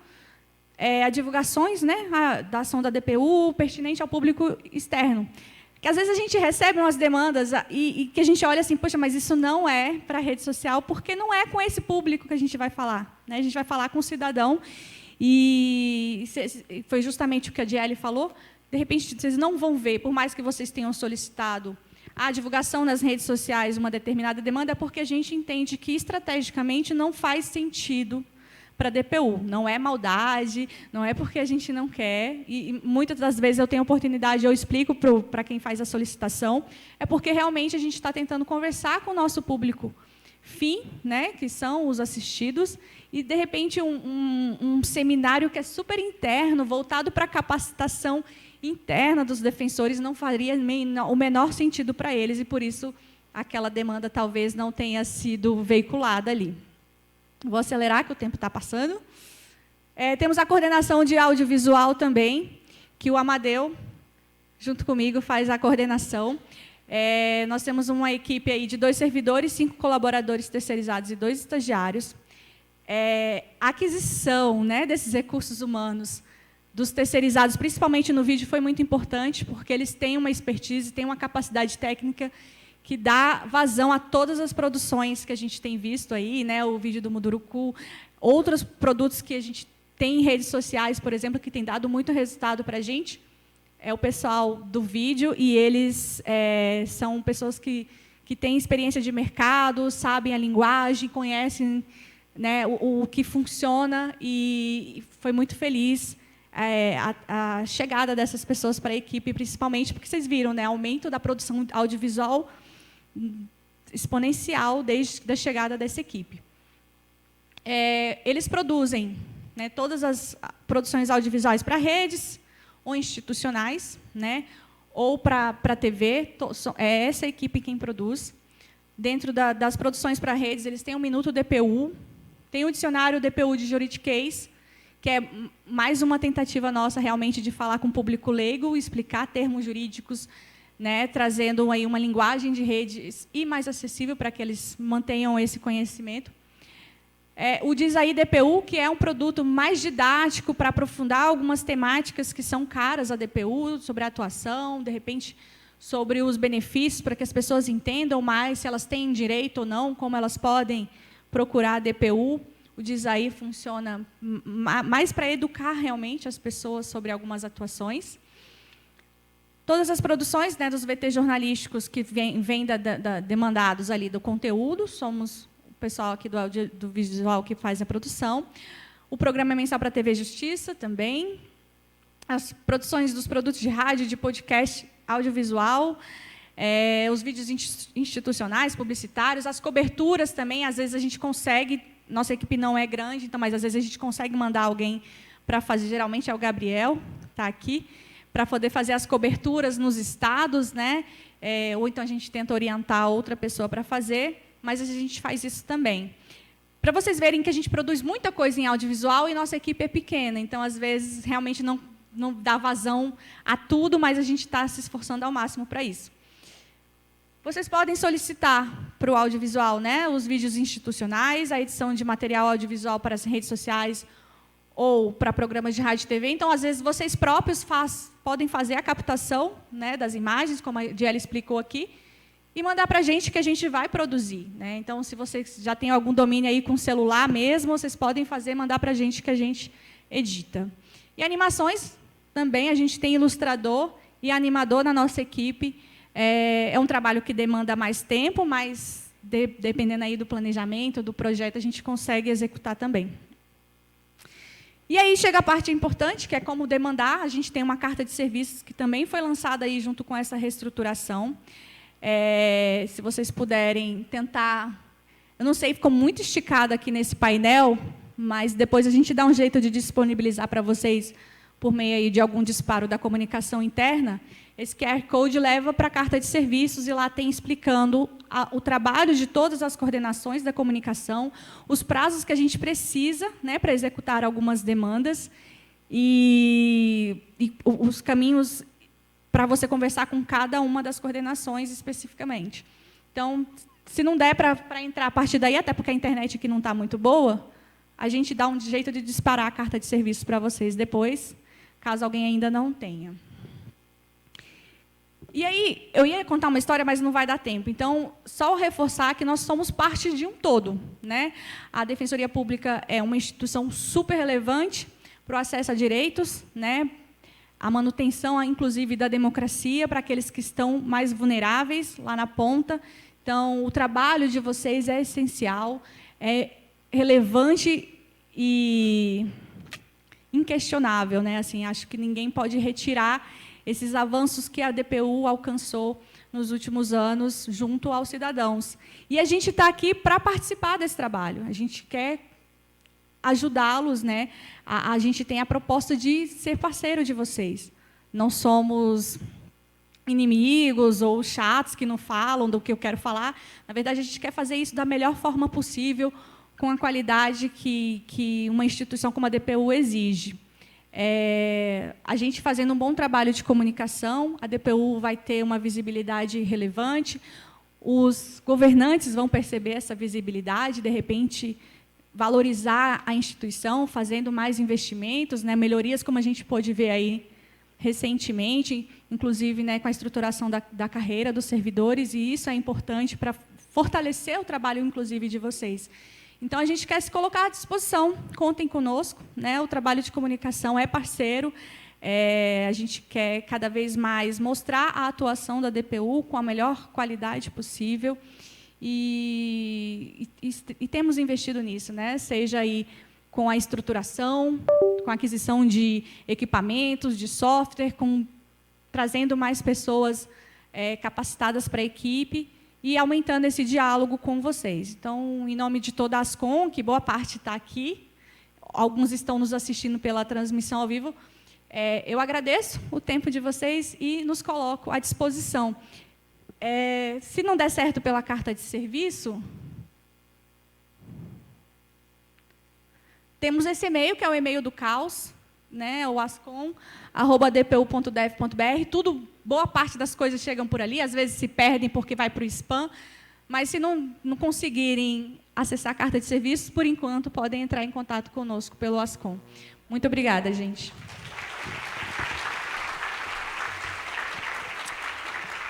Speaker 2: A divulgações, né, da ação da DPU pertinente ao público externo. Que às vezes a gente recebe umas demandas e que a gente olha assim, poxa, mas isso não é para a rede social, porque não é com esse público que a gente vai falar. Né? A gente vai falar com o cidadão, e foi justamente o que a Diele falou, de repente vocês não vão ver, por mais que vocês tenham solicitado a divulgação nas redes sociais uma determinada demanda, é porque a gente entende que estrategicamente não faz sentido para a DPU. Não é maldade, não é porque a gente não quer, e muitas das vezes eu tenho oportunidade, eu explico para quem faz a solicitação, é porque realmente a gente está tentando conversar com o nosso público fim, né, que são os assistidos, e, de repente, um seminário que é super interno, voltado para a capacitação interna dos defensores, não faria o menor sentido para eles, e, por isso, aquela demanda talvez não tenha sido veiculada ali. Vou acelerar, que o tempo está passando. Temos a coordenação de audiovisual também, que o Amadeu, junto comigo, faz a coordenação. Nós temos uma equipe aí de 2 servidores, 5 colaboradores terceirizados e 2 estagiários. A aquisição, né, desses recursos humanos dos terceirizados, principalmente no vídeo, foi muito importante, porque eles têm uma expertise, têm uma capacidade técnica que dá vazão a todas as produções que a gente tem visto aí, né, o vídeo do Munduruku, outros produtos que a gente tem em redes sociais, por exemplo, que tem dado muito resultado para a gente, é o pessoal do vídeo, e eles são pessoas que têm experiência de mercado, sabem a linguagem, conhecem, né, o que funciona, e foi muito feliz a chegada dessas pessoas para a equipe, principalmente porque vocês viram, né, aumento da produção audiovisual exponencial desde a chegada dessa equipe. Eles produzem, né, todas as produções audiovisuais para redes ou institucionais, né, ou para a TV, é essa equipe quem produz. Dentro das produções para redes, eles têm um Minuto DPU, Tem o dicionário DPU de juridiquês, que é mais uma tentativa nossa realmente de falar com o público leigo, explicar termos jurídicos, né, trazendo aí uma linguagem de redes e mais acessível para que eles mantenham esse conhecimento. O Diz Aí DPU, que é um produto mais didático para aprofundar algumas temáticas que são caras à DPU, sobre a atuação, de repente, sobre os benefícios, para que as pessoas entendam mais se elas têm direito ou não, como elas podem procurar a DPU. O Diz Aí funciona mais para educar realmente as pessoas sobre algumas atuações. Todas as produções, né, dos VT jornalísticos que vêm demandados ali do conteúdo, somos o pessoal aqui do visual que faz a produção. O programa mensal para a TV Justiça também. As produções dos produtos de rádio, de podcast, audiovisual. Os vídeos institucionais, publicitários. As coberturas também, às vezes a gente consegue, nossa equipe não é grande, então, mas às vezes a gente consegue mandar alguém para fazer, geralmente é o Gabriel, está aqui, para poder fazer as coberturas nos estados, né? Ou então a gente tenta orientar outra pessoa para fazer, mas a gente faz isso também. Para vocês verem que a gente produz muita coisa em audiovisual e nossa equipe é pequena, então, às vezes, realmente não dá vazão a tudo, mas a gente está se esforçando ao máximo para isso. Vocês podem solicitar para o audiovisual, né, os vídeos institucionais, a edição de material audiovisual para as redes sociais ou para programas de rádio e TV. Então, às vezes, vocês próprios podem fazer a captação, né, das imagens, como a Diela explicou aqui, e mandar para a gente que a gente vai produzir, né? Então, se vocês já têm algum domínio aí com celular mesmo, vocês podem mandar para a gente que a gente edita. E animações, também, a gente tem ilustrador e animador na nossa equipe. É um trabalho que demanda mais tempo, mas, dependendo aí do planejamento, do projeto, a gente consegue executar também. E aí chega a parte importante, que é como demandar. A gente tem uma carta de serviços que também foi lançada aí junto com essa reestruturação. Se vocês puderem tentar... Eu não sei, ficou muito esticado aqui nesse painel, mas depois a gente dá um jeito de disponibilizar para vocês por meio aí de algum disparo da comunicação interna. Esse QR Code leva para a carta de serviços e lá tem explicando o trabalho de todas as coordenações da comunicação, os prazos que a gente precisa, né, para executar algumas demandas e os caminhos para você conversar com cada uma das coordenações especificamente. Então, se não der para entrar a partir daí, até porque a internet aqui não está muito boa, a gente dá um jeito de disparar a carta de serviços para vocês depois, caso alguém ainda não tenha. E aí, eu ia contar uma história, mas não vai dar tempo. Então, só reforçar que nós somos parte de um todo, né? A Defensoria Pública é uma instituição super relevante para o acesso a direitos, né? A manutenção, inclusive, da democracia para aqueles que estão mais vulneráveis lá na ponta. Então, o trabalho de vocês é essencial, é relevante e inquestionável, né? Assim, acho que ninguém pode retirar esses avanços que a DPU alcançou nos últimos anos junto aos cidadãos. E a gente está aqui para participar desse trabalho. A gente quer ajudá-los, né? A gente tem a proposta de ser parceiro de vocês. Não somos inimigos ou chatos que não falam do que eu quero falar. Na verdade, a gente quer fazer isso da melhor forma possível, com a qualidade que uma instituição como a DPU exige. A gente fazendo um bom trabalho de comunicação, a DPU vai ter uma visibilidade relevante, os governantes vão perceber essa visibilidade, de repente, valorizar a instituição, fazendo mais investimentos, né, melhorias, como a gente pôde ver aí recentemente, inclusive, né, com a estruturação da carreira dos servidores, e isso é importante para fortalecer o trabalho, inclusive, de vocês. Então, a gente quer se colocar à disposição, contem conosco, né? O trabalho de comunicação é parceiro, a gente quer cada vez mais mostrar a atuação da DPU com a melhor qualidade possível e temos investido nisso, né? Seja aí com a estruturação, com a aquisição de equipamentos, de software, trazendo mais pessoas capacitadas para a equipe, e aumentando esse diálogo com vocês. Então, em nome de toda a Ascom, que boa parte está aqui, alguns estão nos assistindo pela transmissão ao vivo, eu agradeço o tempo de vocês e nos coloco à disposição. Se não der certo pela carta de serviço, Temos esse e-mail, que é o e-mail do caos, né, o ascom@dpu.def.br. Boa parte das coisas chegam por ali, às vezes se perdem porque vai para o spam, mas se não conseguirem acessar a carta de serviços, por enquanto, podem entrar em contato conosco pelo Ascom. Muito obrigada, gente.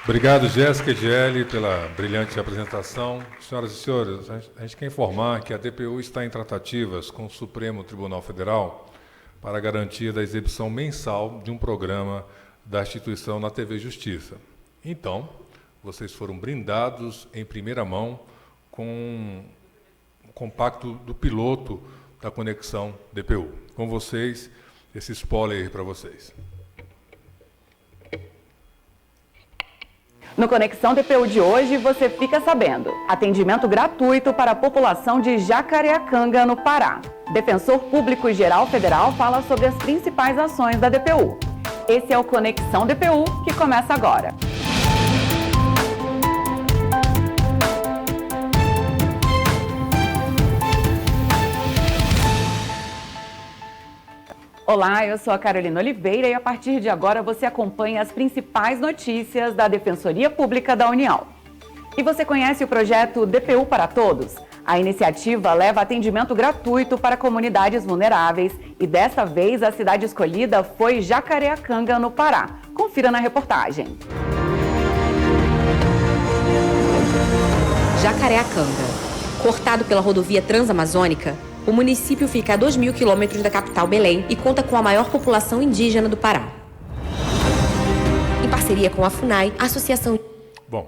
Speaker 1: Obrigado, Jéssica e Giele, pela brilhante apresentação. Senhoras e senhores, a gente quer informar que a DPU está em tratativas com o Supremo Tribunal Federal para a garantia da exibição mensal de um programa da instituição na TV Justiça. Então, vocês foram brindados em primeira mão com o compacto do piloto da Conexão DPU. Com vocês, esse spoiler para vocês.
Speaker 12: No Conexão DPU de hoje, você fica sabendo. Atendimento gratuito para a população de Jacareacanga, no Pará. Defensor Público Geral Federal fala sobre as principais ações da DPU. Esse é o Conexão DPU, que começa agora. Olá, eu sou a Carolina Oliveira e a partir de agora você acompanha as principais notícias da Defensoria Pública da União. E você conhece o projeto DPU para Todos? A iniciativa leva atendimento gratuito para comunidades vulneráveis e desta vez a cidade escolhida foi Jacareacanga, no Pará. Confira na reportagem.
Speaker 13: Jacareacanga. Cortado pela rodovia Transamazônica, o município fica a 2.000 quilômetros da capital Belém e conta com a maior população indígena do Pará. Em parceria com a FUNAI, a Associação